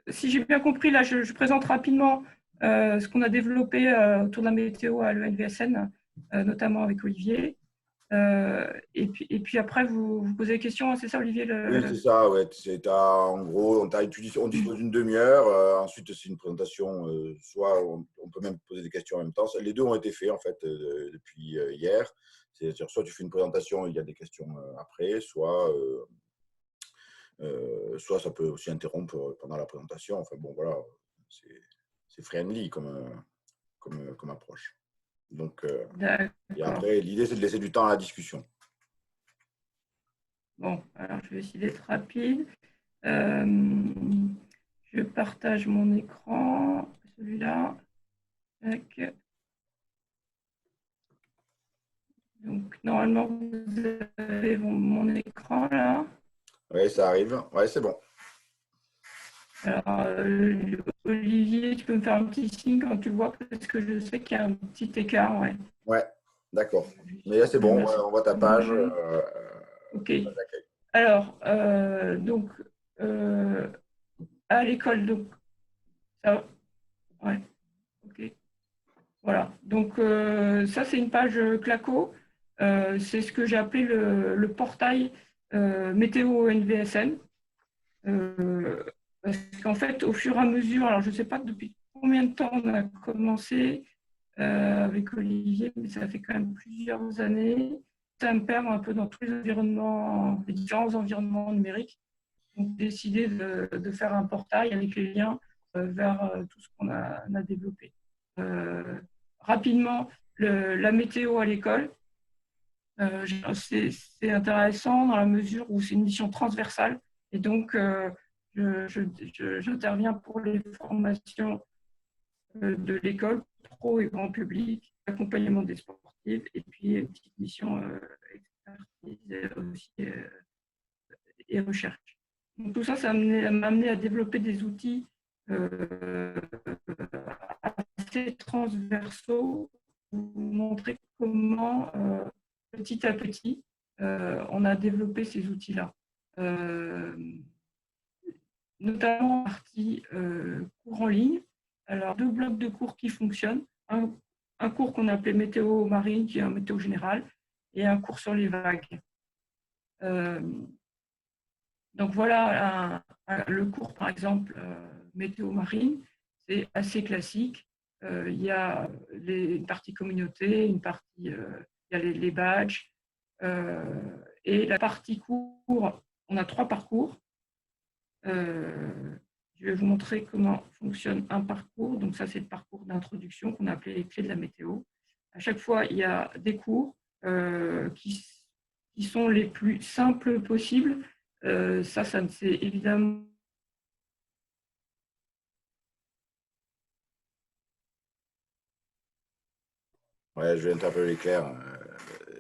Si j'ai bien compris, là, je présente rapidement ce qu'on a développé autour de la météo à l'ENVSN, notamment avec Olivier. Et puis après, vous posez des questions, c'est ça, Olivier Oui, c'est ça, ouais. En gros, on dispose d'une demi-heure. Ensuite, c'est une présentation. Soit on peut même poser des questions en même temps. Les deux ont été faits, en fait, depuis hier. C'est-à-dire, soit tu fais une présentation et il y a des questions après, soit ça peut aussi interrompre pendant la présentation. Enfin, bon, voilà, c'est friendly comme approche. Donc, et D'accord. après, l'idée, c'est de laisser du temps à la discussion. Bon, alors je vais essayer d'être rapide. Euh, je partage mon écran, celui-là. Tac. Donc, normalement, vous avez mon écran là. Oui, ça arrive. Ouais, c'est bon. Alors, Olivier, tu peux me faire un petit signe quand tu le vois, parce que je sais qu'il y a un petit écart. Ouais. Ouais, d'accord. Mais là, Juste c'est le bon. mettre On voit ta page. mieux. OK. Page d'accueil. Alors, euh, à l'école, donc, ça va. Ouais. OK. Voilà. Donc, ça, c'est une page Claco. C'est ce que j'ai appelé le portail météo NVSN. Euh, Parce qu'en fait, au fur et à mesure, alors je ne sais pas depuis combien de temps on a commencé avec Olivier, mais ça fait quand même plusieurs années. Ça me perd un peu dans tous les différents environnements numériques. Donc, décidé de faire un portail avec les liens vers tout ce on a développé. Euh, Rapidement, la météo à l'école, c'est intéressant dans la mesure où c'est une mission transversale. Et donc, j'interviens pour les formations de l'école, pro et grand public, accompagnement des sportifs, et puis une petite mission expertise aussi et recherche. Donc, tout ça, m'a amené à développer des outils assez transversaux pour vous montrer comment, petit à petit, on a développé ces outils-là. Notamment la partie cours en ligne. Alors, deux blocs de cours qui fonctionnent. Un cours qu'on appelait météo marine, qui est un météo général, et un cours sur les vagues. Donc voilà, le cours, par exemple, météo marine, c'est assez classique. Il y a une partie communauté, une partie, il y a les badges. Et la partie cours, on a trois parcours. Je vais vous montrer comment fonctionne un parcours. Donc ça, c'est le parcours d'introduction qu'on a appelé les clés de la météo. À chaque fois, il y a des cours qui sont les plus simples possibles. Ça c'est évidemment. Ouais, je vais interpeller Claire.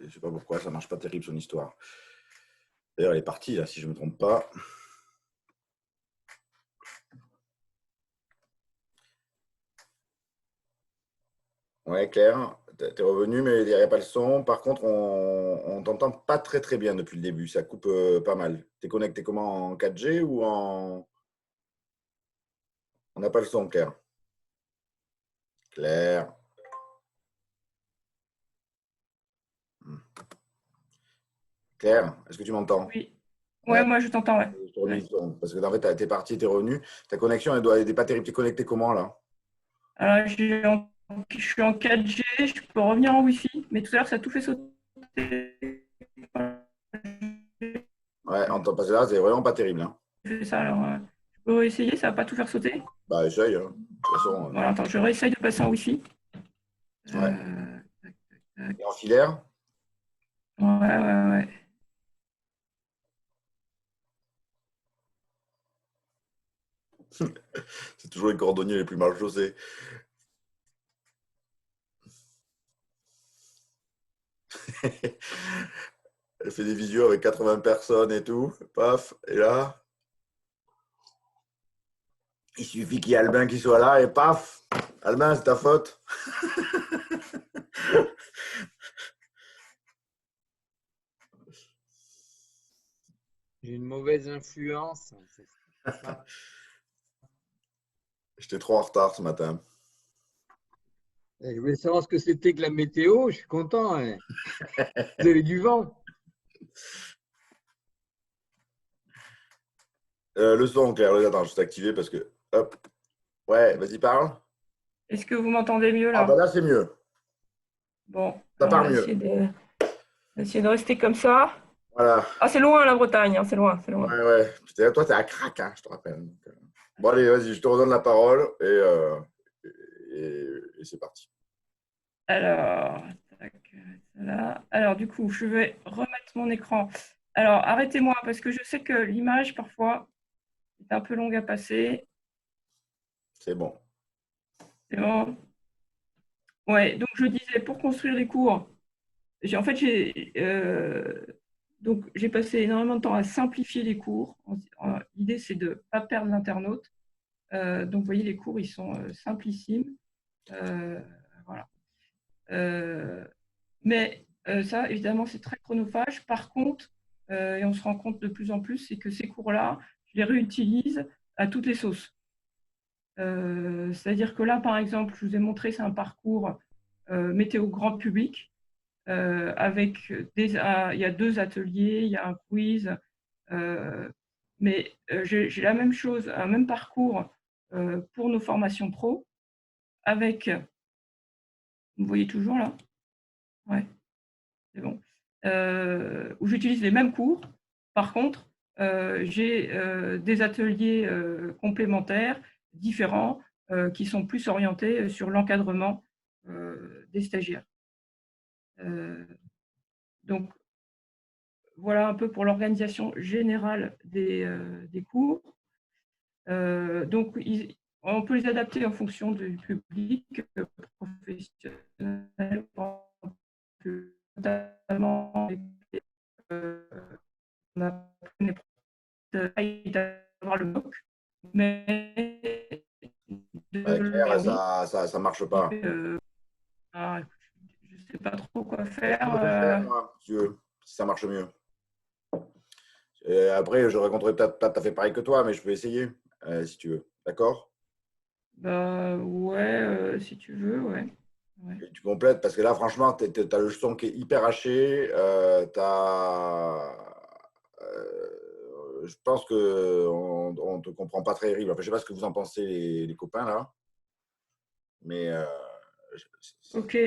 Je ne sais pas pourquoi, ça ne marche pas terrible son histoire. D'ailleurs, elle est partie, là, si je ne me trompe pas. Ouais, Claire, t'es revenu, mais il n'y a pas le son. Par contre, on t'entend pas très très bien depuis le début. Ça coupe pas mal. T'es connecté comment, en 4G ou en... On n'a pas le son, Claire. Claire. Claire, est-ce que tu m'entends? Oui. Ouais, Ouais, moi je t'entends, ouais. je te remets Ouais. le son. Parce que en fait, t'es parti, t'es revenu. Ta connexion, elle n'est pas terrible. T'es connecté comment, là? Alors, je suis en 4G, je peux revenir en Wi-Fi, mais tout à l'heure ça a tout fait sauter. Ouais, parce que là, c'est vraiment pas terrible, hein. Ça, alors, je peux essayer, ça va pas tout faire sauter. Bah, essaye, hein. De toute façon, Voilà, attends, je réessaye de passer en Wi-Fi. ouais. Tac, tac. Et en filaire? Ouais, ouais, ouais. C'est toujours les cordonniers les plus mal chaussés. Elle fait des visios avec 80 personnes et tout. Paf. Et là, il suffit qu'il y ait Albin qui soit là et paf. Albin, c'est ta faute. J'ai une mauvaise influence. C'est ça. J'étais trop en retard ce matin. Et je voulais savoir ce que c'était que la météo. Je suis content, hein. Vous avez du vent. Le son, Claire, attends, je t'ai activé parce que. Hop. Ouais, vas-y, parle. Est-ce que vous m'entendez mieux Ah, bah là? là, c'est mieux. Bon, Ça alors part mieux. on va essayer de rester comme ça. Voilà. Ah, c'est loin la Bretagne, hein, c'est loin, c'est loin. Ouais, ouais. Putain, toi, t'es à crack, hein, je te rappelle. Donc, bon, allez, vas-y, je te redonne la parole et c'est parti. Alors, tac, là. Alors, du coup, je vais remettre mon écran. Alors, arrêtez-moi parce que je sais que l'image, parfois, est un peu longue à passer. C'est bon. C'est bon. Ouais, donc je disais, pour construire les cours, en fait, j'ai passé énormément de temps à simplifier les cours. L'idée, c'est de ne pas perdre l'internaute. Donc, vous voyez, les cours, ils sont simplissimes. Voilà. Mais ça, évidemment, c'est très chronophage. Par contre, et on se rend compte de plus en plus, c'est que ces cours-là, je les réutilise à toutes les sauces. C'est-à-dire que là, par exemple, je vous ai montré, c'est un parcours météo grand public avec il y a 2 ateliers, il y a un quiz, mais j'ai la même chose, un même parcours pour nos formations pro avec, vous voyez toujours là? Ouais, c'est bon. Où j'utilise les mêmes cours. Par contre, j'ai des ateliers complémentaires, différents, qui sont plus orientés sur l'encadrement des stagiaires. Donc, voilà un peu pour l'organisation générale des cours. Donc, on peut les adapter en fonction du public professionnel, notamment on a d'avoir le MOOC, mais Ouais, Claire, oui, ça marche pas. ah, je ne sais pas trop quoi Je faire. peux le faire, moi, si tu veux, si ça marche mieux. Et après, je raconterai peut-être pas tout à fait pareil que toi, mais je peux essayer, si tu veux. D'accord? Bah, ouais, si tu veux, ouais. Ouais. Et tu complètes, parce que là, franchement, tu as le son qui est hyper haché. Je pense qu'on ne te comprend pas très terrible. Enfin, je ne sais pas ce que vous en pensez, les copains, là. Mais Ok.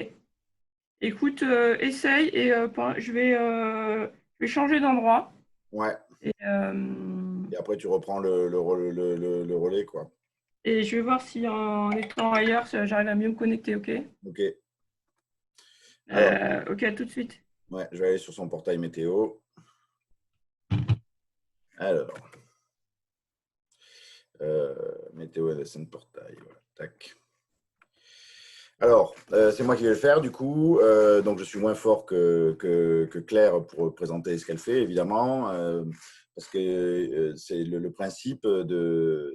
Écoute, essaye et je vais changer d'endroit. ouais. Et, Et après, tu reprends le relais, quoi. et je vais voir si en étant ailleurs, j'arrive à mieux me connecter, ok? OK. Alors, Ok, à tout de suite. ouais, je vais aller sur son portail météo. Alors, météo LSN portail. Voilà. Tac. Alors, c'est moi qui vais le faire du coup. Donc, je suis moins fort que Claire pour présenter ce qu'elle fait, évidemment, parce que c'est le principe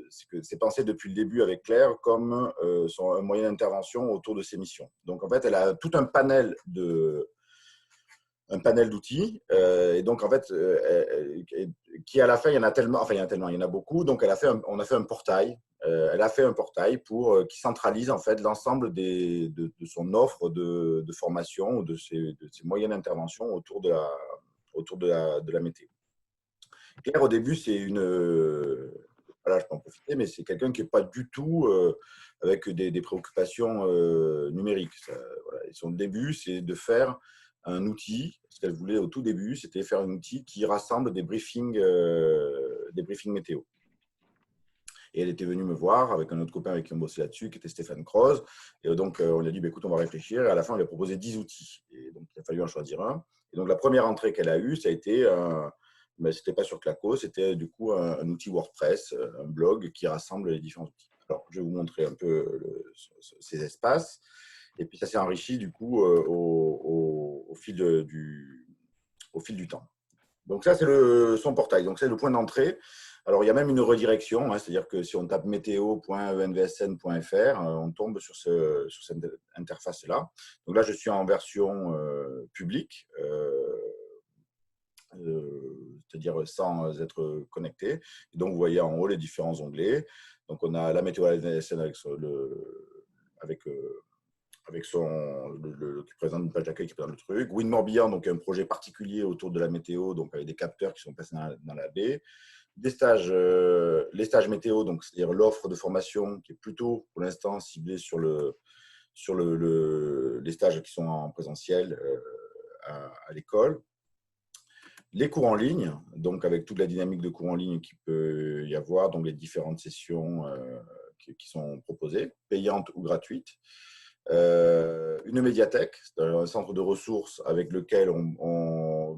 c'est que c'est pensé depuis le début avec Claire comme un moyen d'intervention autour de ses missions. Donc, en fait, elle a tout un panel d'outils. Et donc, en fait, qui à la fin, il y en a tellement, enfin, il y en a beaucoup. Donc, on a fait un portail. Elle a fait un portail qui centralise en fait l'ensemble de son offre de formation ou de ses moyens d'intervention autour de la météo. Claire, au début, c'est voilà, je peux en profiter, mais c'est quelqu'un qui n'est pas du tout avec des préoccupations numériques. Voilà. Et son début, c'est de faire un outil. Ce qu'elle voulait au tout début, c'était faire un outil qui rassemble des briefings météo. Et elle était venue me voir avec un autre copain avec qui on bossait là-dessus, qui était Stéphane Croze. Et donc, on lui a dit, bah, écoute, on va réfléchir. Et à la fin, on lui a proposé 10 outils. Et donc, il a fallu en choisir un. Et donc, la première entrée qu'elle a eue, ça a été, mais c'était pas sur Claco, c'était du coup un outil WordPress, un blog qui rassemble les différents outils. Alors, je vais vous montrer un peu ces espaces. Et puis, ça s'est enrichi du coup au fil du temps. Donc ça, c'est son portail. Donc c'est le point d'entrée. Alors, il y a même une redirection, hein, c'est-à-dire que si on tape météo.envsn.fr, on tombe sur cette interface-là. Donc là, je suis en version publique, c'est-à-dire sans être connecté. Et donc, vous voyez en haut les différents onglets. Donc, on a la météo ASN avec qui présente une page d'accueil qui présente le truc. Wind-Morbihan, donc un projet particulier autour de la météo, donc avec des capteurs qui sont passés dans la baie. Des stages, les stages météo, donc c'est-à-dire l'offre de formation qui est plutôt pour l'instant ciblée sur les stages qui sont en présentiel à l'école. Les cours en ligne, donc avec toute la dynamique de cours en ligne qu'il peut y avoir, donc les différentes sessions qui sont proposées, payantes ou gratuites. Une médiathèque, un centre de ressources avec lequel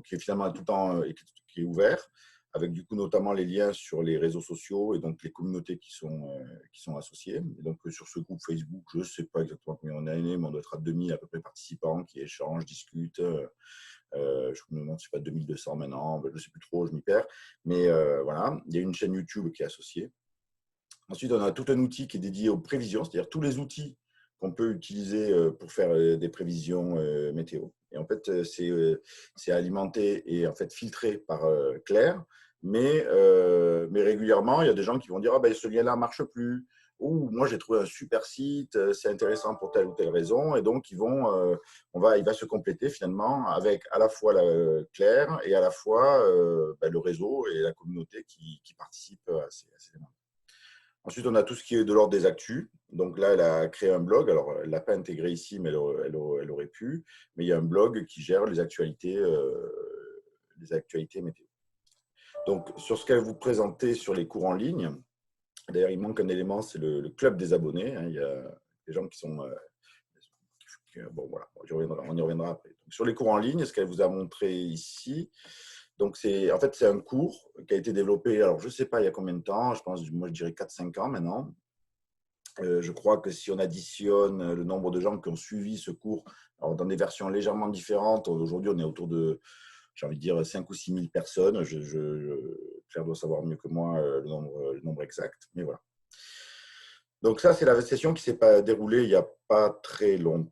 qui est finalement tout le temps qui est ouvert, avec du coup notamment les liens sur les réseaux sociaux et donc les communautés qui sont associées. Et donc sur ce groupe Facebook, je ne sais pas exactement combien on est, mais on doit être à 2000 à peu près participants qui échangent, discutent. Je me demande, je ne sais pas, 2200 maintenant, je ne sais plus trop, je m'y perds. Mais voilà, il y a une chaîne YouTube qui est associée. Ensuite, on a tout un outil qui est dédié aux prévisions, c'est-à-dire tous les outils qu'on peut utiliser pour faire des prévisions météo. Et en fait, c'est alimenté et en fait filtré par Claire, mais régulièrement, il y a des gens qui vont dire « Ah ben, ce lien-là ne marche plus » ou « Moi, j'ai trouvé un super site, c'est intéressant pour telle ou telle raison ». Et donc, il va se compléter finalement avec à la fois Claire et à la fois le réseau et la communauté qui participent à ces éléments. Ensuite, on a tout ce qui est de l'ordre des actus. Donc là, elle a créé un blog. Alors, elle ne l'a pas intégré ici, mais elle aurait pu. Mais il y a un blog qui gère les actualités météo. Donc, sur ce qu'elle vous présentait sur les cours en ligne, d'ailleurs, il manque un élément, c'est le club des abonnés. Il y a des gens qui sont… bon, voilà, on y reviendra après. Donc, sur les cours en ligne, ce qu'elle vous a montré ici, donc, en fait, c'est un cours qui a été développé, alors je ne sais pas il y a combien de temps, moi je dirais 4-5 ans maintenant. Je crois que si on additionne le nombre de gens qui ont suivi ce cours, alors dans des versions légèrement différentes, aujourd'hui on est autour de, j'ai envie de dire, 5 ou 6 000 personnes. Claire doit savoir mieux que moi le nombre exact, mais voilà. Donc ça, c'est la session qui s'est pas déroulée il n'y a pas très longtemps.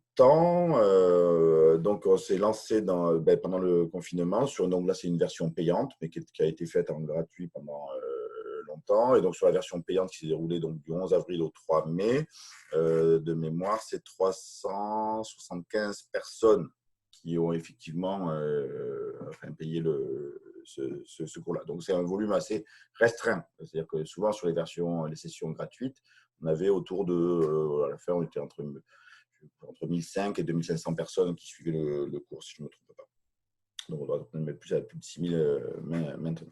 Donc on s'est lancé pendant le confinement. Donc là, c'est une version payante, mais qui a été faite en gratuit pendant longtemps. Et donc sur la version payante qui s'est déroulée donc, du 11 avril au 3 mai, de mémoire, c'est 375 personnes qui ont effectivement payé ce cours-là. Donc c'est un volume assez restreint. C'est-à-dire que souvent sur les sessions gratuites, on avait autour de, à la fin, on était entre 1500 et 2500 personnes qui suivaient le cours, si je ne me trompe pas. Donc, on doit mettre plus de 6000 maintenant.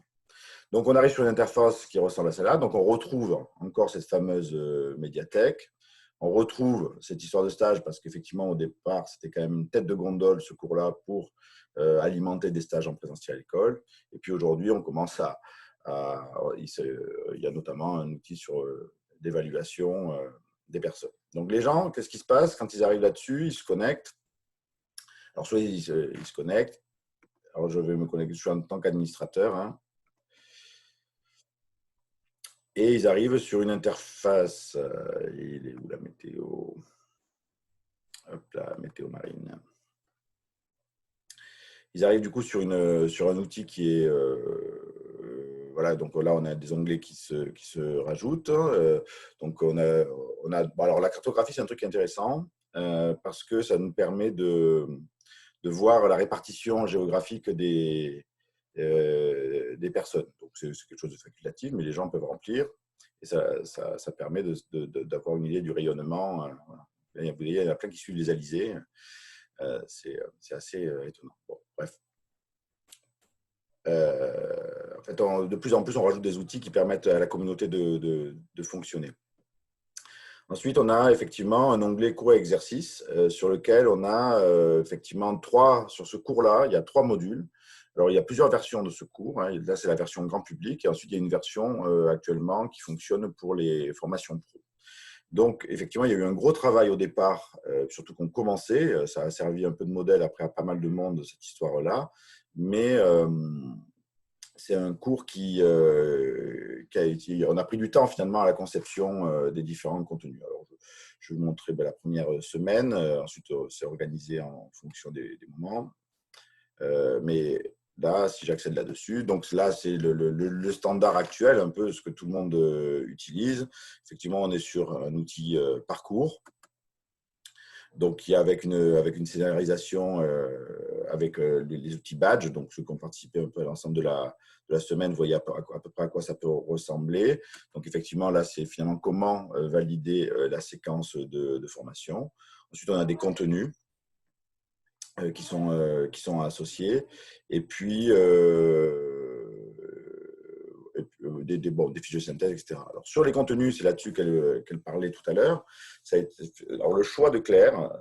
Donc, on arrive sur une interface qui ressemble à celle-là. Donc, on retrouve encore cette fameuse médiathèque. On retrouve cette histoire de stage parce qu'effectivement, au départ, c'était quand même une tête de gondole, ce cours-là, pour alimenter des stages en présentiel à l'école. Et puis, aujourd'hui, on commence il y a notamment un outil d'évaluation des personnes. Donc, les gens, qu'est-ce qui se passe quand ils arrivent là-dessus? Ils se connectent. Alors, soit ils se connectent. Alors, je vais me connecter, je suis en tant qu'administrateur. Hein. Et ils arrivent sur une interface. Il est où la météo? Hop là, météo marine. Ils arrivent du coup sur un outil qui est… voilà, donc là, on a des onglets qui se rajoutent. Donc, alors, la cartographie, c'est un truc intéressant parce que ça nous permet de voir la répartition géographique des personnes. Donc, c'est quelque chose de facultatif, mais les gens peuvent remplir. Et ça permet d'avoir une idée du rayonnement. Voilà. Il y en a plein qui suivent les alizés. C'est assez étonnant. Bon, bref. En fait, de plus en plus, on rajoute des outils qui permettent à la communauté de fonctionner. Ensuite, on a effectivement un onglet cours et exercices sur lequel on a effectivement sur ce cours-là, il y a 3 modules. Alors, il y a plusieurs versions de ce cours. Hein. Là, c'est la version grand public. Et ensuite, il y a une version actuellement qui fonctionne pour les formations pro. Donc, effectivement, il y a eu un gros travail au départ, surtout qu'on commençait. Ça a servi un peu de modèle après à pas mal de monde, cette histoire-là. Mais c'est un cours on a pris du temps finalement à la conception des différents contenus. Alors, je vais vous montrer la première semaine. Ensuite, c'est organisé en fonction des moments. Mais Là, si j'accède là-dessus, donc là, c'est le standard actuel, un peu ce que tout le monde utilise. Effectivement, on est sur un outil parcours. Donc, il y a avec une scénarisation avec les outils badge, donc ceux qui ont participé un peu à l'ensemble de la semaine, vous voyez à peu près à quoi ça peut ressembler. Donc, effectivement, là, c'est finalement comment valider la séquence de formation. Ensuite, on a des contenus qui sont associés. Et puis, des fiches de synthèse, etc. Alors, sur les contenus, c'est là-dessus qu'elle parlait tout à l'heure. Alors, le choix de Claire,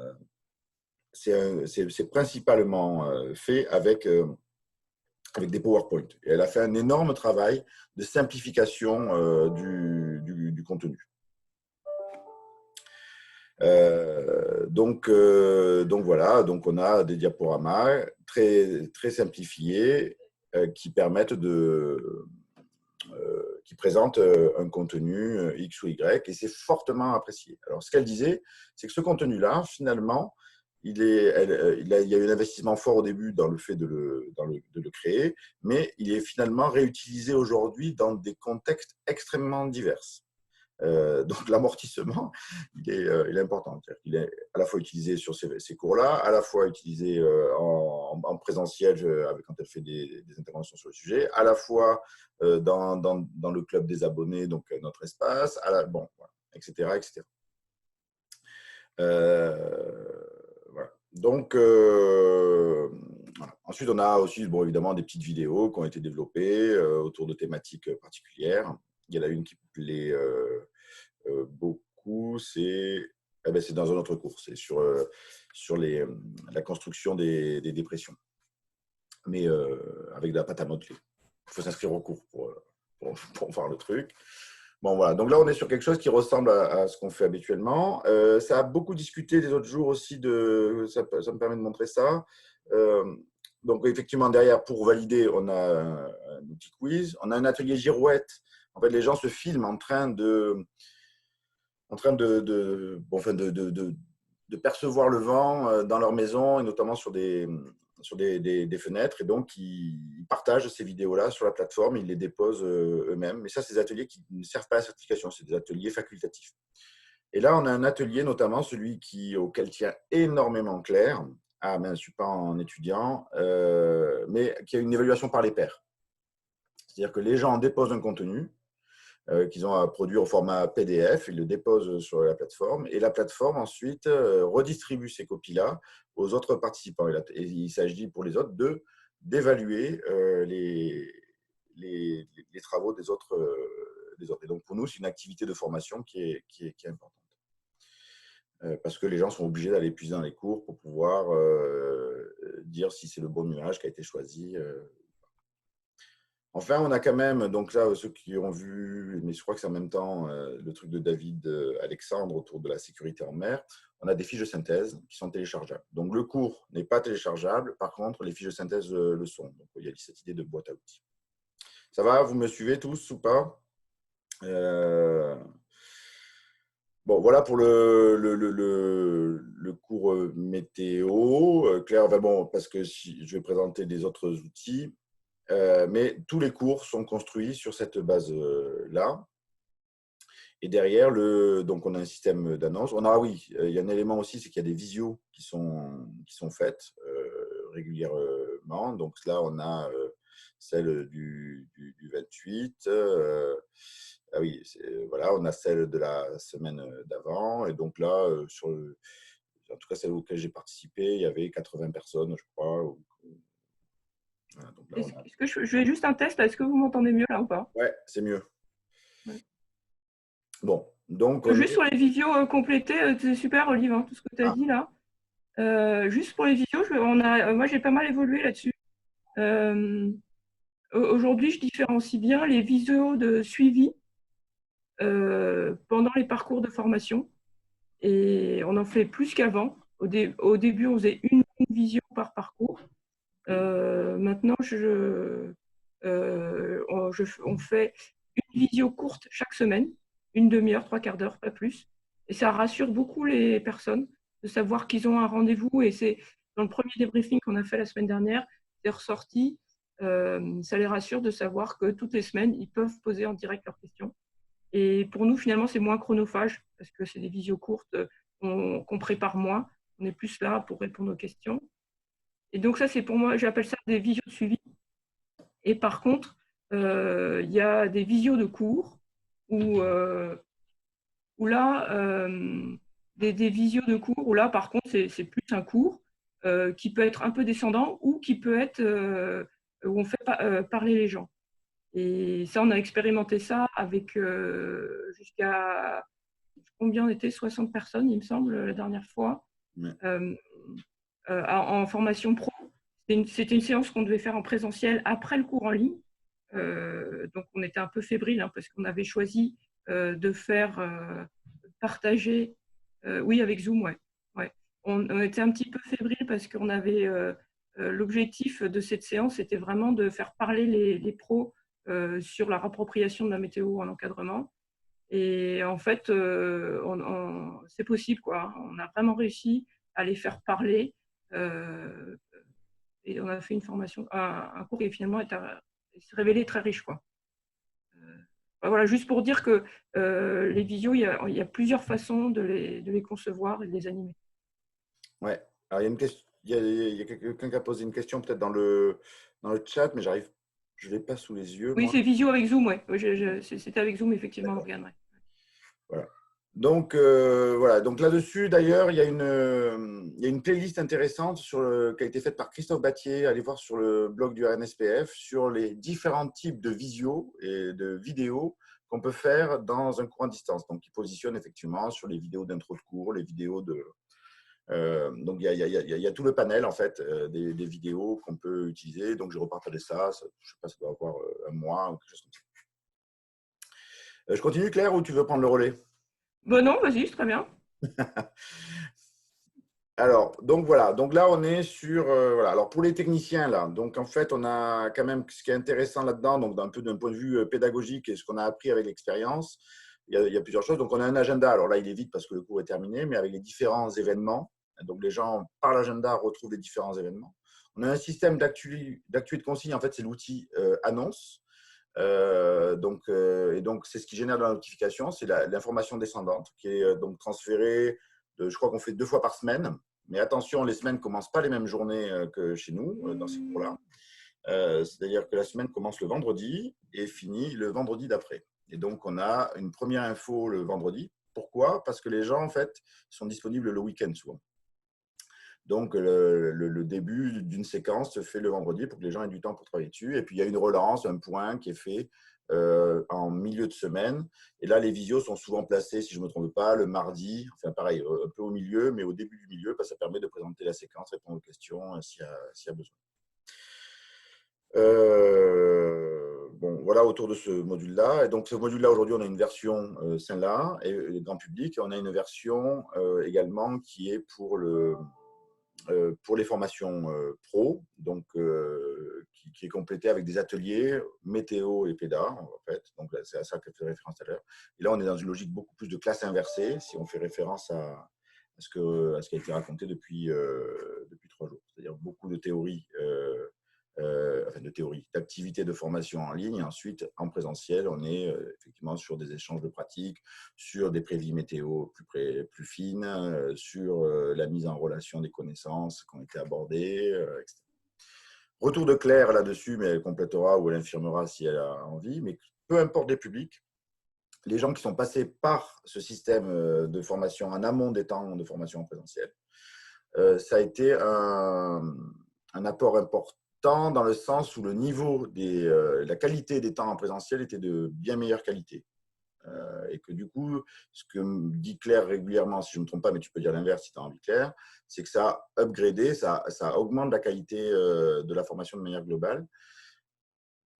c'est principalement fait avec des PowerPoint. Et elle a fait un énorme travail de simplification du contenu. Donc voilà, donc on a des diaporamas très, très simplifiés qui permettent qui présentent un contenu X ou Y, et c'est fortement apprécié. Alors, ce qu'elle disait, c'est que ce contenu-là, finalement, il y a eu un investissement fort au début dans le fait de le créer, mais il est finalement réutilisé aujourd'hui dans des contextes extrêmement divers. Donc l'amortissement, il est important. Il est à la fois utilisé sur ces cours-là, à la fois utilisé en présentiel quand elle fait des interventions sur le sujet, à la fois dans le club des abonnés, donc notre espace, bon, voilà, etc. etc. Voilà. Donc, voilà. Ensuite, on a aussi, bon, évidemment, des petites vidéos qui ont été développées autour de thématiques particulières. Il y en a une qui plaît beaucoup, c'est dans un autre cours, c'est sur la construction des dépressions, mais avec de la pâte à modeler. Il faut s'inscrire au cours pour voir le truc. Bon, voilà. Donc là, on est sur quelque chose qui ressemble à ce qu'on fait habituellement. Ça a beaucoup discuté les autres jours aussi, ça me permet de montrer ça. Donc, effectivement, derrière, pour valider, on a un outil quiz. On a un atelier girouette. En fait, les gens se filment en train de percevoir le vent dans leur maison, et notamment sur des fenêtres. Et donc, ils partagent ces vidéos-là sur la plateforme, ils les déposent eux-mêmes. Mais ça, c'est des ateliers qui ne servent pas à la certification, c'est des ateliers facultatifs. Et là, on a un atelier, notamment celui auquel tient énormément Claire. Ah, mais je ne suis pas en étudiant, mais qui a une évaluation par les pairs. C'est-à-dire que les gens déposent un contenu qu'ils ont à produire au format PDF, ils le déposent sur la plateforme, et la plateforme ensuite redistribue ces copies-là aux autres participants. Et il s'agit pour les autres d'évaluer les travaux des autres. Et donc pour nous, c'est une activité de formation qui est importante. Parce que les gens sont obligés d'aller puiser dans les cours pour pouvoir dire si c'est le bon nuage qui a été choisi. Enfin, on a quand même, donc là, ceux qui ont vu, mais je crois que c'est en même temps le truc de David Alexandre autour de la sécurité en mer, on a des fiches de synthèse qui sont téléchargeables. Donc, le cours n'est pas téléchargeable, par contre, les fiches de synthèse le sont. Donc, il y a cette idée de boîte à outils. Ça va, vous me suivez tous ou pas? Bon, voilà pour le cours météo. Claire, bon, parce que je vais présenter des autres outils. Mais tous les cours sont construits sur cette base-là. Et derrière, donc on a un système d'annonce. Oui, il y a un élément aussi, c'est qu'il y a des visios qui sont faites régulièrement. Donc là, on a celle du 28. Ah oui, voilà, on a celle de la semaine d'avant. Et donc là, en tout cas, celle auquel j'ai participé, il y avait 80 personnes, je crois. Voilà, est-ce que je vais juste un test, est-ce que vous m'entendez mieux là ou pas? Ouais, c'est mieux. Ouais. Bon, donc… Juste sur les visios complétées, c'est super, Olive, hein, tout ce que tu as dit là. Juste pour les visios, moi j'ai pas mal évolué là-dessus. Aujourd'hui, je différencie bien les visios de suivi pendant les parcours de formation. Et on en fait plus qu'avant. Au début, on faisait une visio par parcours. Maintenant, on fait une visio courte chaque semaine, une demi-heure, 3/4 d'heure, pas plus. Et ça rassure beaucoup les personnes de savoir qu'ils ont un rendez-vous. Et c'est dans le premier débriefing qu'on a fait la semaine dernière, c'est ressorti. ça les rassure de savoir que toutes les semaines, ils peuvent poser en direct leurs questions. Et pour nous, finalement, c'est moins chronophage parce que c'est des visios courtes qu'on prépare moins. On est plus là pour répondre aux questions. Et donc ça, c'est pour moi, j'appelle ça des visios de suivi. Et par contre, il y a des visios de cours où là, des visios de cours où là, par contre, c'est plus un cours qui peut être un peu descendant ou qui peut être où on fait parler les gens. Et ça, on a expérimenté ça avec jusqu'à combien on était 60 personnes, il me semble, la dernière fois, en formation pro. C'était une séance qu'on devait faire en présentiel après le cours en ligne. Donc, on était un peu fébrile hein, parce qu'on avait choisi de faire partager. Oui, avec Zoom, ouais. On était un petit peu fébrile parce qu'on avait l'objectif de cette séance, c'était vraiment de faire parler les pros sur la appropriation de la météo en encadrement. Et en fait, c'est possible, quoi. On a vraiment réussi à les faire parler. Et on a fait une formation, un cours qui finalement s'est révélé très riche, quoi. Voilà, juste pour dire que les visios, il y a plusieurs façons de les concevoir et de les animer. Ouais. Alors, il y a une question, il y a quelqu'un qui a posé une question peut-être dans le chat, mais je ne l'ai pas sous les yeux. Oui, moi. c'est visio avec Zoom, ouais. C'était avec Zoom, effectivement, Morgane. Ouais. Voilà. Donc, voilà. Donc là-dessus, d'ailleurs, il y a une playlist intéressante qui a été faite par Christophe Battier. Allez voir sur le blog du RNSPF sur les différents types de visio et de vidéos qu'on peut faire dans un cours à distance. Donc, il positionne effectivement sur les vidéos d'intro de cours, les vidéos de… donc, il y a tout le panel, en fait, des vidéos qu'on peut utiliser. Donc, je repartageais ça. Je ne sais pas, ça doit avoir un mois ou quelque chose comme ça. Je continue, Claire, ou tu veux prendre le relais? Bon, non, vas-y, c'est très bien. Alors, donc voilà, donc là on est sur, voilà. Alors pour les techniciens là, donc en fait on a quand même ce qui est intéressant là-dedans, donc d'un peu d'un point de vue pédagogique et ce qu'on a appris avec l'expérience, il y a plusieurs choses. Donc on a un agenda, alors là il est vide parce que le cours est terminé, mais avec les différents événements, donc les gens par l'agenda retrouvent les différents événements. On a un système d'actu de consigne, en fait c'est l'outil annonce, et donc c'est ce qui génère de la notification, c'est l'information descendante qui est donc transférée. Je crois qu'on fait 2 fois par semaine, mais attention, les semaines ne commencent pas les mêmes journées que chez nous, dans ces cours-là. C'est-à-dire que la semaine commence le vendredi et finit le vendredi d'après. Et donc, on a une première info le vendredi. Pourquoi? Parce que les gens, en fait, sont disponibles le week-end souvent. Donc, le début d'une séquence se fait le vendredi pour que les gens aient du temps pour travailler dessus. Et puis, il y a une relance, un point qui est fait en milieu de semaine. Et là, les visios sont souvent placés, si je ne me trompe pas, le mardi. Enfin, pareil, un peu au milieu, mais au début du milieu, parce que ça permet de présenter la séquence, répondre aux questions s'il y a besoin. Bon, voilà autour de ce module-là. Et donc, ce module-là, aujourd'hui, on a une version celle-là, et le grand public. On a une version également qui est pour les formations pro, donc qui est complétée avec des ateliers météo et PEDA, en fait. Donc, c'est à ça que fait référence tout à l'heure. Et là, on est dans une logique beaucoup plus de classe inversée, si on fait référence à ce qui a été raconté depuis 3 jours. C'est-à-dire beaucoup de théories, d'activités de formation en ligne. Et ensuite, en présentiel, on est effectivement sur des échanges de pratiques, sur des prévis météo plus fines, sur la mise en relation des connaissances qui ont été abordées, etc. Retour de Claire là-dessus, mais elle complétera ou elle infirmera si elle a envie. Mais peu importe les publics, les gens qui sont passés par ce système de formation en amont des temps de formation en présentiel, ça a été un apport important dans le sens où le niveau la qualité des temps en présentiel était de bien meilleure qualité. Et que du coup, ce que dit Claire régulièrement, si je ne me trompe pas, mais tu peux dire l'inverse si tu as envie, Claire, c'est que ça a upgradé, ça augmente la qualité de la formation de manière globale.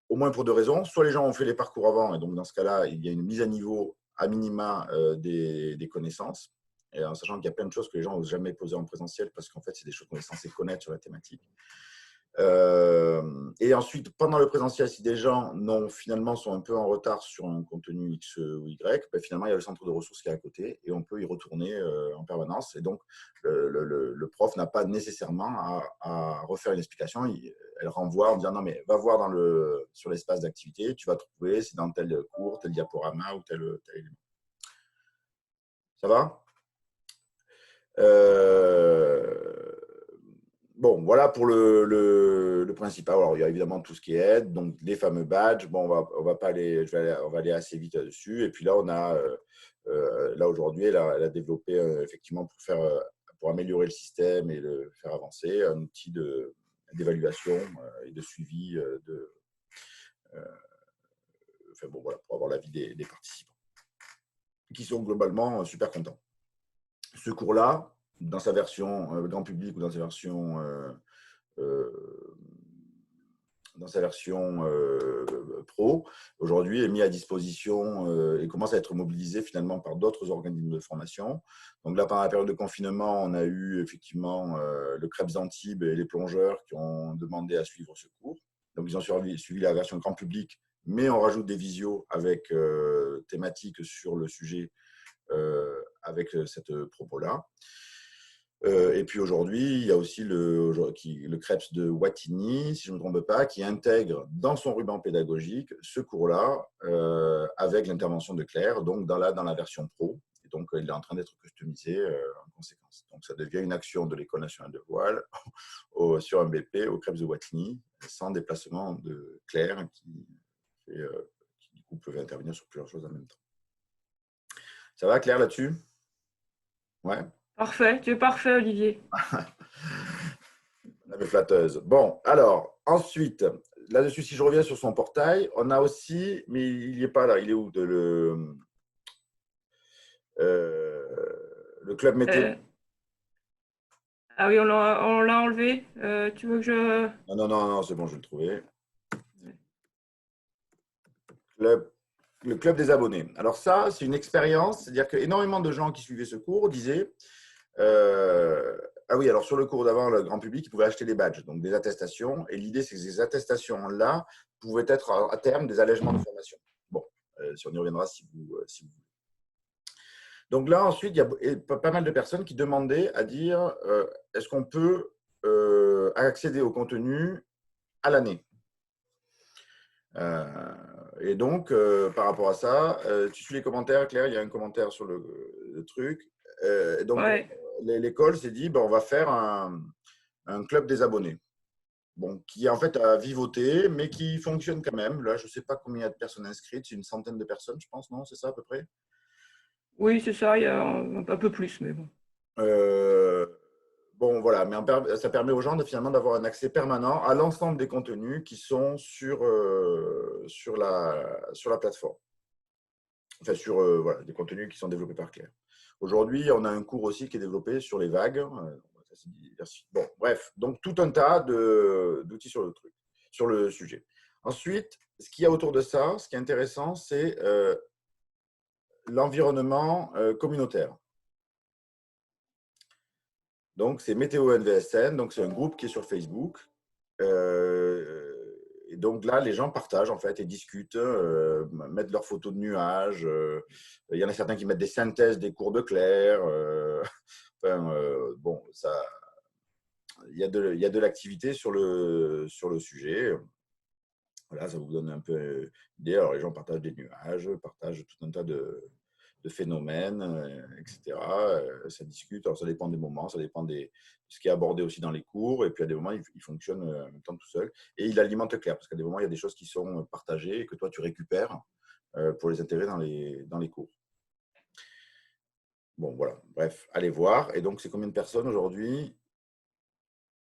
Au moins pour 2 raisons. Soit les gens ont fait les parcours avant, et donc dans ce cas-là, il y a une mise à niveau à minima des connaissances, et en sachant qu'il y a plein de choses que les gens n'osent jamais poser en présentiel, parce qu'en fait, c'est des choses qu'on est censé connaître sur la thématique. Et ensuite, pendant le présentiel, si des gens finalement sont un peu en retard sur un contenu X ou Y, ben, finalement, il y a le centre de ressources qui est à côté et on peut y retourner en permanence. Et donc, le prof n'a pas nécessairement à refaire une explication. Elle renvoie en disant non, mais va voir sur l'espace d'activité, tu vas trouver, c'est dans tel cours, tel diaporama ou tel élément. Ça va? Bon, voilà pour le principal. Alors, il y a évidemment tout ce qui est aide, donc les fameux badges. Bon, on va pas aller, on va aller assez vite là-dessus. Et puis là, on a, là aujourd'hui, elle a développé effectivement pour améliorer le système et le faire avancer, un outil d'évaluation et de suivi enfin bon, voilà, pour avoir l'avis des participants, qui sont globalement super contents. Ce cours-là, dans sa version grand public ou dans sa version pro, aujourd'hui est mis à disposition et commence à être mobilisé finalement par d'autres organismes de formation. Donc là, pendant la période de confinement, on a eu effectivement le Crêpes Antibes et les plongeurs qui ont demandé à suivre ce cours. Donc ils ont suivi la version grand public, mais on rajoute des visios avec thématiques sur le sujet avec cette propos-là. Et puis aujourd'hui, il y a aussi le CREPS de Wattignies, si je ne me trompe pas, qui intègre dans son ruban pédagogique ce cours-là avec l'intervention de Claire, donc dans la version pro. Et donc, il est en train d'être customisé en conséquence. Donc, ça devient une action de l'École nationale de voile sur un BP au CREPS de Wattignies, sans déplacement de Claire, qui du coup peut intervenir sur plusieurs choses en même temps. Ça va, Claire, là-dessus? Ouais. Parfait, tu es parfait, Olivier. La flatteuse. Bon, alors, ensuite, là-dessus, si je reviens sur son portail, on a aussi, mais il n'y est pas là, il est où le club météo. Ah oui, on l'a enlevé. Tu veux que je… Non, c'est bon, je vais le trouver. Le club des abonnés. Alors ça, c'est une expérience, c'est-à-dire qu'énormément de gens qui suivaient ce cours disaient ah oui, alors sur le cours d'avant, le grand public, ils pouvaient acheter des badges, donc des attestations. Et l'idée, c'est que ces attestations-là pouvaient être à terme des allègements de formation. Bon, si on y reviendra si vous voulez. Donc là, ensuite, il y a pas mal de personnes qui demandaient à dire est-ce qu'on peut accéder au contenu à l'année. Et donc, par rapport à ça, tu suis les commentaires, Claire, il y a un commentaire sur le truc. Donc, Ouais. l'école s'est dit, ben, on va faire un club des abonnés. Bon, qui en fait a vivoté, mais qui fonctionne quand même. Là, je ne sais pas combien il y a de personnes inscrites, c'est une centaine de personnes, je pense, non? C'est ça à peu près? Oui, c'est ça, il y a un peu plus, mais bon. Bon, voilà, mais ça permet aux gens finalement d'avoir un accès permanent à l'ensemble des contenus qui sont sur la plateforme. Enfin, sur voilà, des contenus qui sont développés par Claire. Aujourd'hui, on a un cours aussi qui est développé sur les vagues. Bon, bref, donc tout un tas d'outils sur le sujet. Ensuite, ce qu'il y a autour de ça, ce qui est intéressant, c'est l'environnement communautaire. Donc, c'est Météo NVSN, donc c'est un groupe qui est sur Facebook. Et donc là, les gens partagent en fait et discutent, mettent leurs photos de nuages. Il y en a certains qui mettent des synthèses des cours de Claire. Bon, il y a de l'activité sur le sujet. Voilà, ça vous donne un peu d'idée. Alors, les gens partagent des nuages, partagent tout un tas de phénomènes, etc. Ça discute. Alors, ça dépend des moments, ça dépend de ce qui est abordé aussi dans les cours. Et puis, à des moments, il fonctionne en même temps tout seul. Et il alimente Claire, parce qu'à des moments, il y a des choses qui sont partagées et que toi, tu récupères pour les intégrer dans les cours. Bon, voilà. Bref, allez voir. Et donc, c'est combien de personnes aujourd'hui?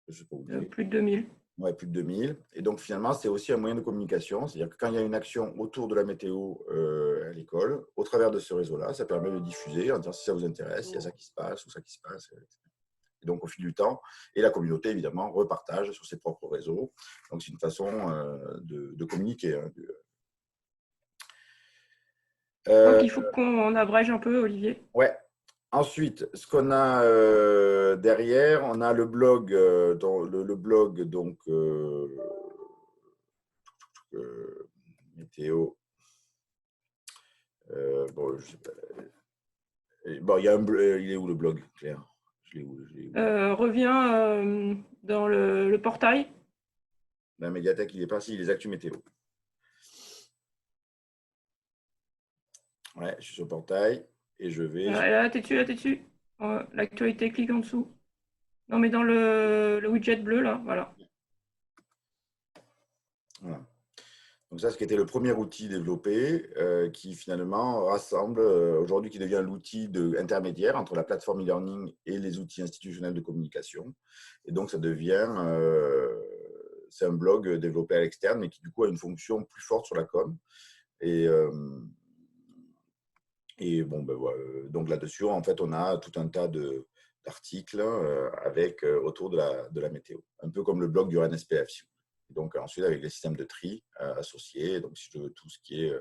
Je sais pas où Plus de 2000. Ouais, plus de 2000. Et donc, finalement, c'est aussi un moyen de communication. C'est-à-dire que quand il y a une action autour de la météo à l'école, au travers de ce réseau-là, ça permet de diffuser en disant si ça vous intéresse, il y a ça qui se passe ou ça qui se passe. Et donc, au fil du temps, et la communauté, évidemment, repartage sur ses propres réseaux. Donc, c'est une façon de communiquer. Donc, il faut qu'on abrège un peu, Olivier. Ouais. Ensuite, ce qu'on a derrière, on a le blog, le blog donc météo. Bon, je sais pas. Bon, il y a il est où le blog, Claire? Je l'ai où, Reviens dans le portail. La médiathèque, il est pas si, les actus météo. Ouais, je suis sur le portail et je vais. Là, t'es dessus. L'actualité, clique en dessous. Non, mais dans le widget bleu, là, voilà. Voilà. Donc ça, ce qui était le premier outil développé, qui finalement rassemble, aujourd'hui qui devient l'outil intermédiaire entre la plateforme e-learning et les outils institutionnels de communication. Et donc ça devient, c'est un blog développé à l'externe, mais qui du coup a une fonction plus forte sur la com. Et bon, ben voilà. Donc là-dessus, en fait, on a tout un tas d'articles avec autour de la météo, un peu comme le blog du RNSPF. Donc ensuite, avec les systèmes de tri associés, donc si je veux tout ce qui est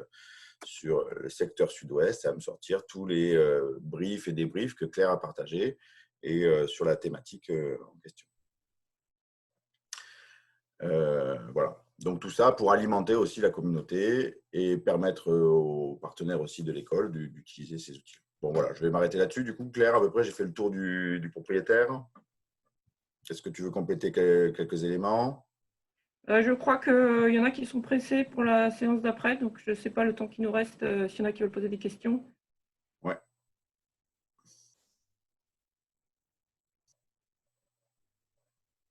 sur le secteur sud-ouest, ça va me sortir tous les briefs et débriefs que Claire a partagés et sur la thématique en question. Voilà. Donc tout ça pour alimenter aussi la communauté et permettre aux partenaires aussi de l'école d'utiliser ces outils. Bon voilà, je vais m'arrêter là-dessus. Du coup, Claire, à peu près, j'ai fait le tour du propriétaire. Est-ce que tu veux compléter quelques éléments? Je crois qu'il y en a qui sont pressés pour la séance d'après, donc je ne sais pas le temps qui nous reste, s'il y en a qui veulent poser des questions. Ouais.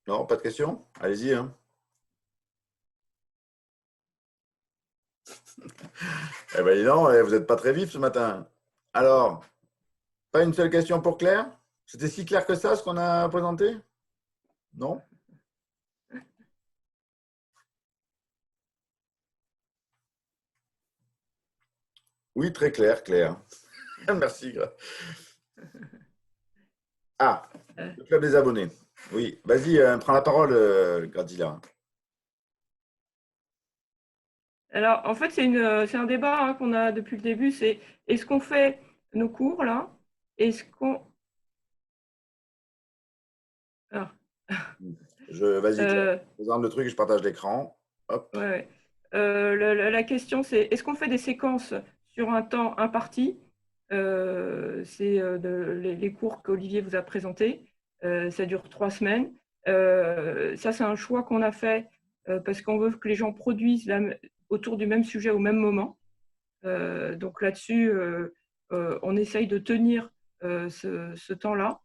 Non, pas de questions? Allez-y. Hein. Eh bien, non, vous n'êtes pas très vif ce matin. Alors, pas une seule question pour Claire? C'était si clair que ça, ce qu'on a présenté? Non? Oui, très clair, Claire. Merci. Ah, le club des abonnés. Oui, vas-y, prends la parole, Gradila. Alors, en fait, c'est un débat qu'on a depuis le début, c'est est-ce qu'on fait nos cours là? Est-ce qu'on… Ah. Vas-y, présente le truc, je partage l'écran. Hop. Ouais. La question, c'est est-ce qu'on fait des séquences sur un temps imparti? C'est les cours qu'Olivier vous a présentés. Ça dure 3 semaines. Ça, c'est un choix qu'on a fait parce qu'on veut que les gens produisent autour du même sujet au même moment. Donc là-dessus, on essaye de tenir ce temps-là.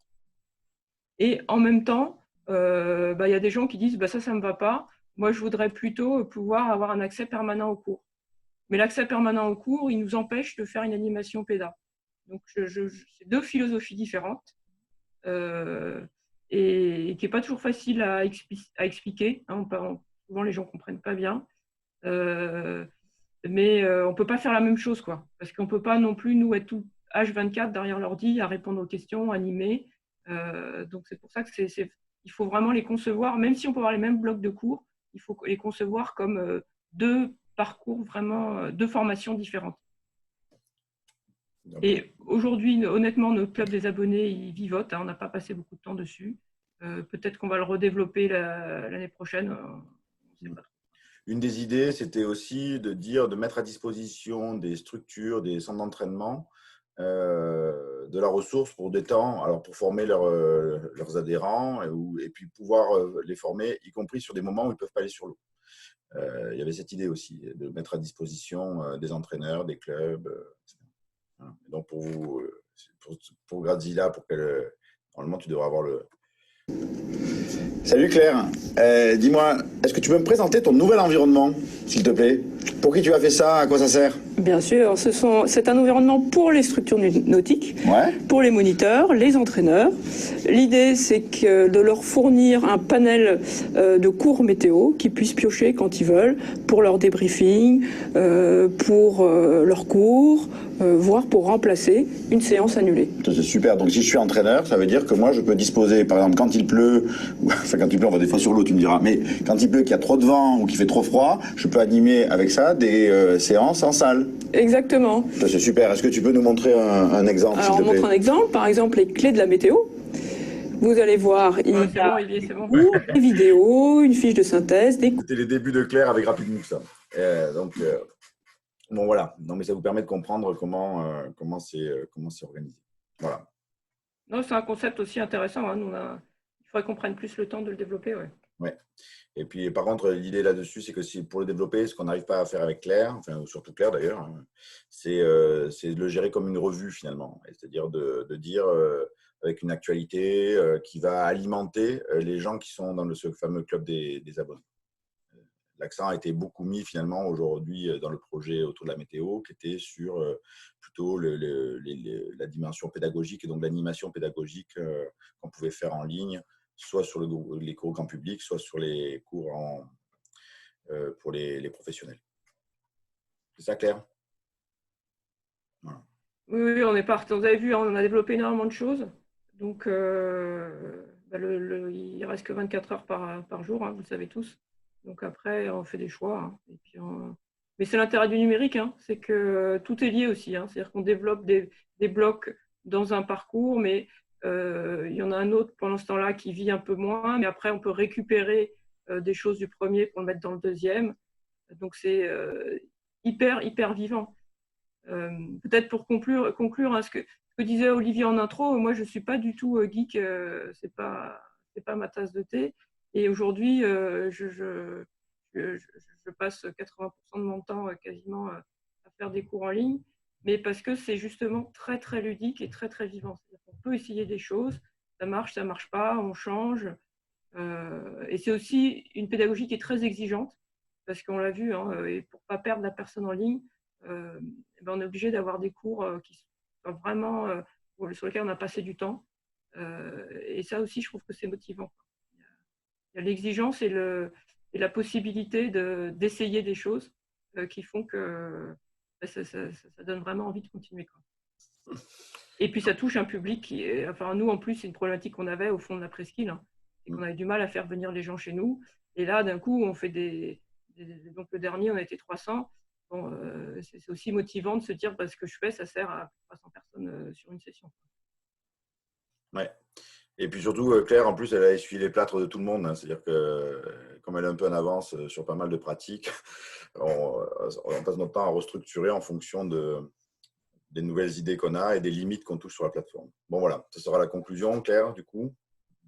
Et en même temps, y a des gens qui disent ça ne me va pas. Moi, je voudrais plutôt pouvoir avoir un accès permanent au cours. Mais l'accès permanent au cours, il nous empêche de faire une animation PEDA. Donc, c'est 2 philosophies différentes et qui n'est pas toujours facile à expliquer. Hein, souvent, les gens ne comprennent pas bien. Mais on ne peut pas faire la même chose, quoi. Parce qu'on ne peut pas non plus, nous, être tout H24 derrière l'ordi à répondre aux questions, animer. Donc, c'est pour ça il faut vraiment les concevoir, même si on peut avoir les mêmes blocs de cours, il faut les concevoir comme 2 parcours, vraiment 2 formations différentes. Et aujourd'hui, honnêtement, notre club des abonnés, il vivote. Hein, on n'a pas passé beaucoup de temps dessus. Peut-être qu'on va le redévelopper l'année prochaine. On ne sait pas trop. Une des idées, c'était aussi de mettre à disposition des structures, des centres d'entraînement, de la ressource pour des temps, alors pour former leurs adhérents et puis pouvoir les former, y compris sur des moments où ils ne peuvent pas aller sur l'eau. Il y avait cette idée aussi, de mettre à disposition des entraîneurs, des clubs. Voilà. Donc pour vous, pour Grazilla, normalement tu devrais avoir le… Salut Claire, dis-moi, est-ce que tu peux me présenter ton nouvel environnement, s'il te plaît? Pour qui tu as fait ça? À quoi ça sert? Bien sûr, c'est un environnement pour les structures nautiques, pour les moniteurs, les entraîneurs. L'idée, c'est de leur fournir un panel de cours météo qu'ils puissent piocher quand ils veulent pour leur débriefing, pour leurs cours, voire pour remplacer une séance annulée. C'est super. Donc si je suis entraîneur, ça veut dire que moi, je peux disposer, par exemple, quand il pleut, enfin quand il pleut, on va des fois sur l'eau, tu me diras, mais quand il pleut, qu'il y a trop de vent ou qu'il fait trop froid, je peux animer avec ça des séances en salle. exactement. Ça, c'est super. Est-ce que tu peux nous montrer un exemple, Alors, on s'il te plaît? montre un exemple. Par exemple, les clés de la météo. Vous allez voir, il y a c'est bon, Olivier, c'est bon. des vidéos, une fiche de synthèse, des C'était les débuts de Claire avec RapidMove, ça. Donc, bon, voilà. Non, mais ça vous permet de comprendre comment c'est organisé. Voilà. Non, c'est un concept aussi intéressant. Hein. Il faudrait qu'on prenne plus le temps de le développer. Ouais. Ouais. Et puis, par contre, l'idée là-dessus, c'est que pour le développer, ce qu'on n'arrive pas à faire avec Claire, enfin, surtout Claire d'ailleurs, hein, c'est de le gérer comme une revue finalement. C'est-à-dire de dire avec une actualité qui va alimenter les gens qui sont dans ce fameux club des abonnés. L'accent a été beaucoup mis finalement aujourd'hui dans le projet autour de la météo, qui était sur plutôt la dimension pédagogique et donc l'animation pédagogique qu'on pouvait faire en ligne, soit sur les cours grand public, soit sur les cours pour les professionnels. C'est ça, Claire? Voilà. Oui, on est parti. Vous avez vu, on a développé énormément de choses. Donc, il ne reste que 24 heures par jour, hein, vous le savez tous. Donc après, on fait des choix. Hein. Et puis mais c'est l'intérêt du numérique, hein, c'est que tout est lié aussi. Hein. C'est-à-dire qu'on développe des blocs dans un parcours, mais il y en a un autre pendant ce temps-là qui vit un peu moins. Mais après, on peut récupérer des choses du premier pour le mettre dans le deuxième. Donc c'est hyper vivant. Peut-être pour conclure hein, ce que disait Olivier en intro, moi je ne suis pas du tout geek, c'est pas ma tasse de thé. Et aujourd'hui, je passe 80% de mon temps quasiment à faire des cours en ligne, mais parce que c'est justement très ludique et très vivant. On peut essayer des choses, ça marche pas, on change. Et c'est aussi une pédagogie qui est très exigeante, parce qu'on l'a vu, hein, et pour ne pas perdre la personne en ligne, on est obligé d'avoir des cours qui sont vraiment sur lesquels on a passé du temps. Et ça aussi, je trouve que c'est motivant. Il y a l'exigence et la possibilité d'essayer des choses qui font que ça donne vraiment envie de continuer. Quoi. Et puis, ça touche un public qui est… Enfin, nous, en plus, c'est une problématique qu'on avait au fond de la presqu'île. Hein, c'est qu'on avait du mal à faire venir les gens chez nous. Et là, d'un coup, on fait donc, le dernier, on a été 300. Bon, c'est aussi motivant de se dire ce que je fais, ça sert à 300 personnes sur une session. Ouais. Et puis surtout, Claire, en plus, elle a essuyé les plâtres de tout le monde. Hein. C'est-à-dire que, comme elle est un peu en avance sur pas mal de pratiques, on passe notre temps à restructurer en fonction des nouvelles idées qu'on a et des limites qu'on touche sur la plateforme. Bon, voilà, ce sera la conclusion, Claire, du coup.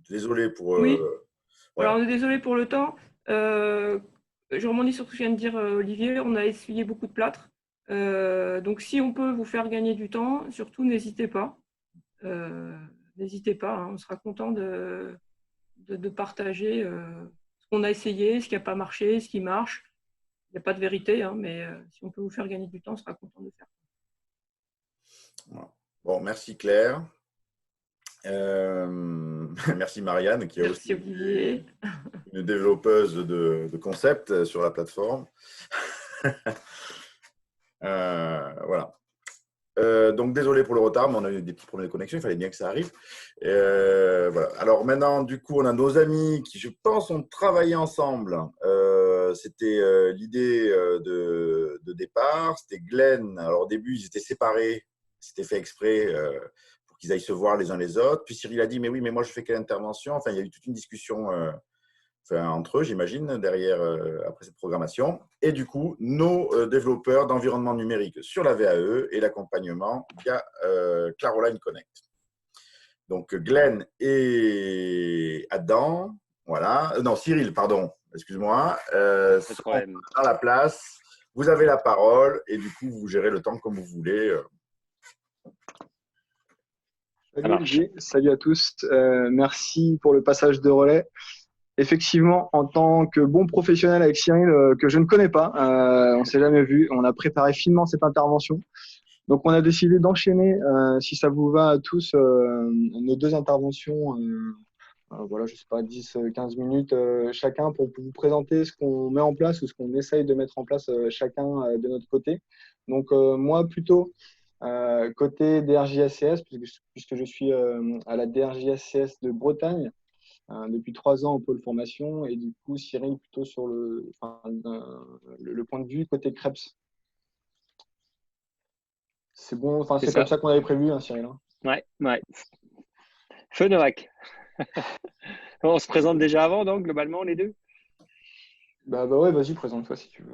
Désolé pour… Oui, ouais. alors on est désolé pour le temps. Je rebondis sur ce que vient de dire Olivier. On a essuyé beaucoup de plâtres. Donc, si on peut vous faire gagner du temps, surtout, n'hésitez pas. N'hésitez pas, hein, on sera content de partager ce qu'on a essayé, ce qui n'a pas marché, ce qui marche. Il n'y a pas de vérité, hein, mais si on peut vous faire gagner du temps, on sera content de le faire. Voilà. Bon, merci Claire. Merci Marianne, qui est Merci aussi Olivier. une développeuse de concepts sur la plateforme. Voilà. Donc, désolé pour le retard, mais on a eu des petits problèmes de connexion, il fallait bien que ça arrive. Voilà. Alors maintenant, du coup, on a nos amis qui, je pense, ont travaillé ensemble. C'était l'idée de départ. C'était Glenn. Alors au début, ils étaient séparés. C'était fait exprès pour qu'ils aillent se voir les uns les autres. Puis Cyril a dit, mais oui, mais moi, je fais quelle intervention? Enfin, il y a eu toute une discussion entre eux, j'imagine, derrière, après cette programmation. Et du coup, nos développeurs d'environnement numérique sur la VAE et l'accompagnement via Claroline Connect. Donc, Glenn et Adam, voilà. Non, Cyril, pardon, excuse-moi. Sont à la place. Vous avez la parole et du coup, vous gérez le temps comme vous voulez. Salut Olivier, salut à tous. Merci pour le passage de relais. Effectivement, en tant que bon professionnel avec Cyril, que je ne connais pas, on ne s'est jamais vu, on a préparé finement cette intervention. Donc, on a décidé d'enchaîner, si ça vous va à tous, nos deux interventions, voilà, je sais pas, 10-15 minutes chacun pour vous présenter ce qu'on met en place ou ce qu'on essaye de mettre en place chacun de notre côté. Donc, moi, plutôt côté DRJSCS, puisque je suis à la DRJSCS de Bretagne, depuis 3 ans au pôle formation, et du coup Cyril plutôt sur le point de vue côté CREPS. C'est bon, enfin, C'est c'est ça. comme ça qu'on avait prévu, hein, Cyril. Ouais. Feu Novak. On se présente déjà avant, donc, globalement, les deux? Bah ouais, vas-y, présente-toi si tu veux.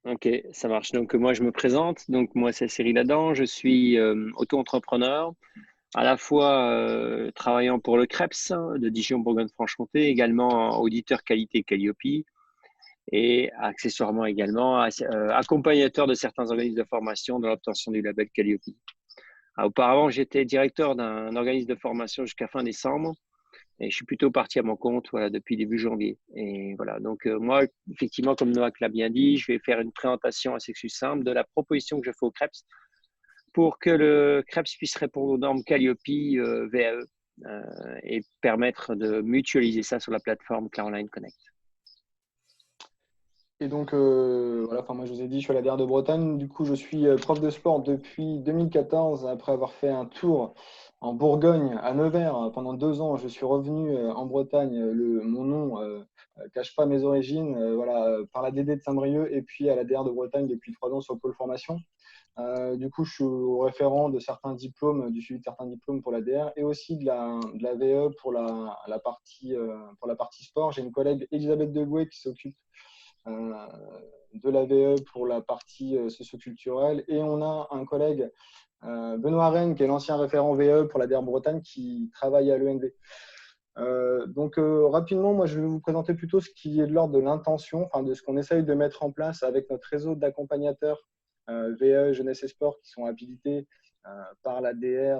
Ok, ça marche. Donc, moi, je me présente. Donc, moi, c'est Cyril Adam. Je suis auto-entrepreneur, à la fois travaillant pour le CREPS de Dijon-Bourgogne-Franche-Comté, également auditeur qualité Calliope et accessoirement également accompagnateur de certains organismes de formation dans l'obtention du label Calliope. Auparavant, j'étais directeur d'un organisme de formation jusqu'à fin décembre et je suis plutôt parti à mon compte depuis début janvier. Et voilà, donc moi, effectivement, comme Noak l'a bien dit, je vais faire une présentation assez succincte de la proposition que je fais au CREPS pour que le CREPS puisse répondre aux normes Calliope VAE et permettre de mutualiser ça sur la plateforme Clearline Connect. Et donc, voilà, enfin, moi, je vous ai dit, je suis à la DR de Bretagne. Du coup, je suis prof de sport depuis 2014. Après avoir fait un tour en Bourgogne, à Nevers, pendant 2 ans, je suis revenu en Bretagne. Mon nom cache pas mes origines, voilà, par la DD de Saint-Brieuc et puis à la DR de Bretagne depuis 3 ans sur le pôle formation. Du coup, je suis au référent de certains diplômes, du suivi de certains diplômes pour la DR et aussi de la VE pour la partie sport. J'ai une collègue, Elisabeth Degouet, qui s'occupe de la VE pour la partie socioculturelle. Et on a un collègue, Benoît Rennes, qui est l'ancien référent VE pour la DR Bretagne, qui travaille à l'ENV. Donc rapidement, moi je vais vous présenter plutôt ce qui est de l'ordre de l'intention, enfin de ce qu'on essaye de mettre en place avec notre réseau d'accompagnateurs VE, jeunesse et sport qui sont habilités par la DR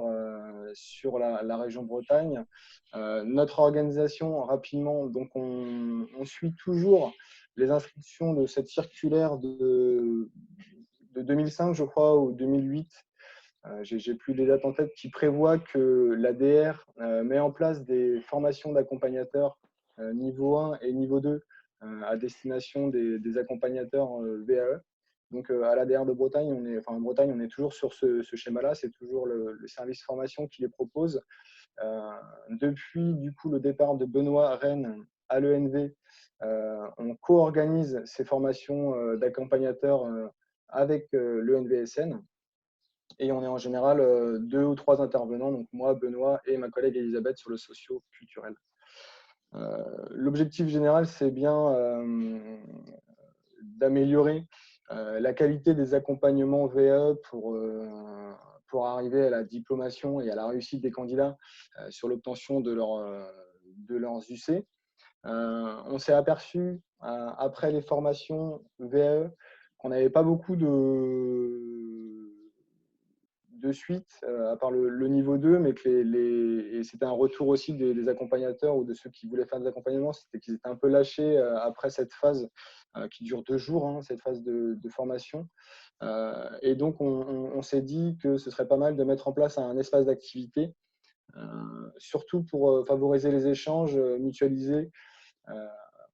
sur la région Bretagne. Notre organisation, rapidement, donc on suit toujours les instructions de cette circulaire de 2005, je crois, ou 2008. J'ai plus les dates en tête, qui prévoit que l'ADR met en place des formations d'accompagnateurs niveau 1 et niveau 2 à destination des accompagnateurs VAE. Donc à l'ADR de Bretagne, en Bretagne, on est toujours sur ce schéma-là. C'est toujours le service formation qui les propose. Depuis du coup le départ de Benoît Rennes à l'ENV, on co-organise ces formations d'accompagnateurs avec l'ENVSN. Et on est en général 2 ou 3 intervenants, donc moi, Benoît et ma collègue Elisabeth sur le socio-culturel. L'objectif général, c'est bien d'améliorer la qualité des accompagnements VE pour arriver à la diplomation et à la réussite des candidats sur l'obtention de leurs UC. On s'est aperçu, après les formations VE, qu'on n'avait pas beaucoup de suite, à part le niveau 2, mais que et c'était un retour aussi des accompagnateurs ou de ceux qui voulaient faire des accompagnements, c'était qu'ils étaient un peu lâchés après cette phase qui dure 2 jours, hein, cette phase de formation. Et donc, on s'est dit que ce serait pas mal de mettre en place un espace d'activité, surtout pour favoriser les échanges mutualisés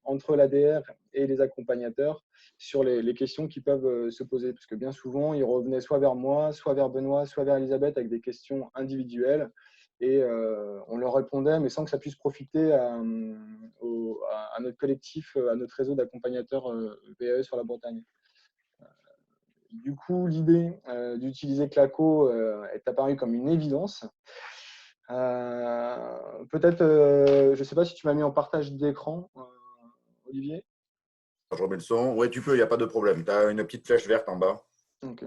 entre l'ADR et les accompagnateurs sur les questions qui peuvent se poser. Parce que bien souvent, ils revenaient soit vers moi, soit vers Benoît, soit vers Elisabeth avec des questions individuelles. Et on leur répondait, mais sans que ça puisse profiter à notre collectif, à notre réseau d'accompagnateurs VAE sur la Bretagne. Du coup, l'idée d'utiliser Claco est apparue comme une évidence. Peut-être, je ne sais pas si tu m'as mis en partage d'écran, Olivier. Je remets le son. Oui, tu peux, il n'y a pas de problème. Tu as une petite flèche verte en bas. Ok.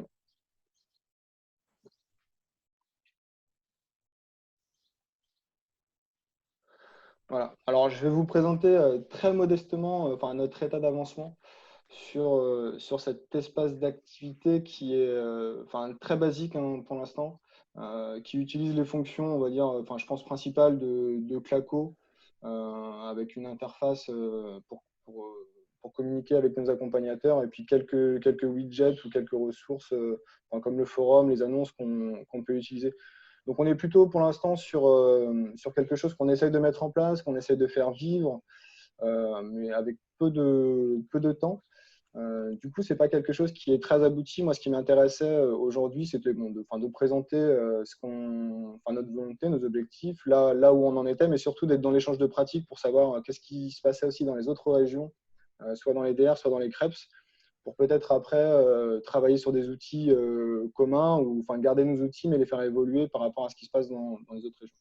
Voilà. Alors, je vais vous présenter très modestement notre état d'avancement sur cet espace d'activité qui est très basique, hein, pour l'instant, qui utilise les fonctions, on va dire, je pense principales de Claco, avec une interface pour communiquer avec nos accompagnateurs et puis quelques widgets ou quelques ressources comme le forum, les annonces qu'on peut utiliser. Donc, on est plutôt pour l'instant sur quelque chose qu'on essaye de mettre en place, qu'on essaye de faire vivre, mais avec peu de temps. Du coup, ce n'est pas quelque chose qui est très abouti. Moi, ce qui m'intéressait aujourd'hui, c'était de présenter notre volonté, nos objectifs, là où on en était, mais surtout d'être dans l'échange de pratiques pour savoir qu'est-ce qui se passait aussi dans les autres régions, soit dans les DR, soit dans les CREPS, pour peut-être après travailler sur des outils communs ou enfin garder nos outils mais les faire évoluer par rapport à ce qui se passe dans les autres régions.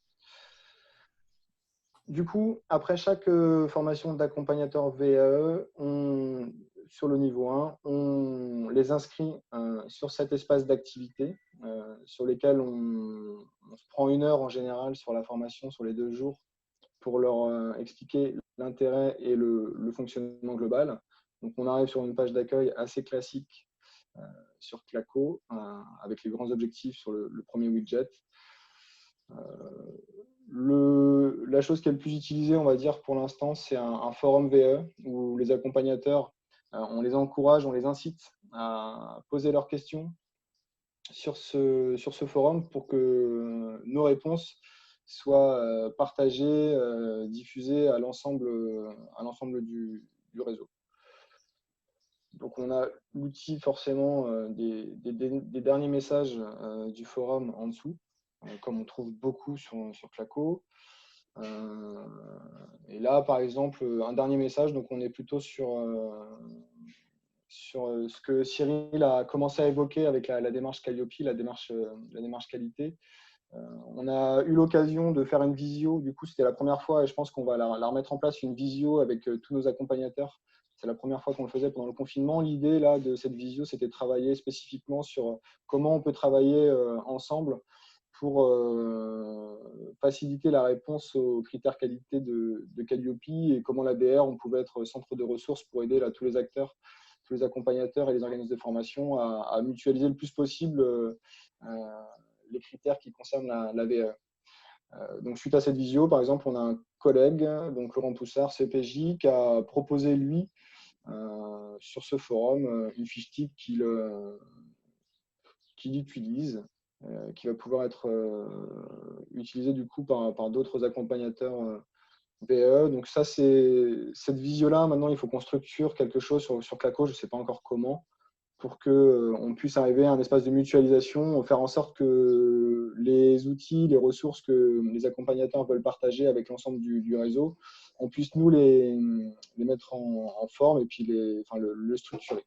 Du coup, après chaque formation d'accompagnateur VAE, sur le niveau 1, on les inscrit sur cet espace d'activité sur lesquels on se prend 1 heure en général sur la formation, sur les 2 jours, pour leur expliquer l'intérêt et le fonctionnement global. Donc, on arrive sur une page d'accueil assez classique sur Claco, avec les grands objectifs sur le premier widget. La chose qui est le plus utilisée, on va dire, pour l'instant, c'est un forum VE où les accompagnateurs, on les encourage, on les incite à poser leurs questions sur ce forum pour que nos réponses soient partagées, diffusées à l'ensemble du réseau. Donc, on a l'outil forcément des derniers messages du forum en dessous, comme on trouve beaucoup sur Claco. Et là, par exemple, un dernier message, donc on est plutôt sur ce que Cyril a commencé à évoquer avec la démarche Calliope, la démarche qualité. On a eu l'occasion de faire une visio, du coup c'était la première fois et je pense qu'on va la remettre en place, une visio avec tous nos accompagnateurs. C'est la première fois qu'on le faisait pendant le confinement. L'idée là de cette visio, c'était de travailler spécifiquement sur comment on peut travailler ensemble pour faciliter la réponse aux critères qualité de Calliope et comment l'ADR, on pouvait être centre de ressources pour aider là, tous les acteurs, tous les accompagnateurs et les organismes de formation à mutualiser le plus possible les critères qui concernent la VE. Donc, suite à cette visio, par exemple, on a un collègue, donc Laurent Poussard, CPJ, qui a proposé, lui, sur ce forum, une fiche type qu'il utilise, qui va pouvoir être utilisée du coup par d'autres accompagnateurs VE. Donc ça, cette visio-là, maintenant, il faut qu'on structure quelque chose sur Claco, je ne sais pas encore comment, pour qu'on puisse arriver à un espace de mutualisation, faire en sorte que les outils, les ressources que les accompagnateurs veulent partager avec l'ensemble du réseau, on puisse nous les mettre en forme et puis le structurer.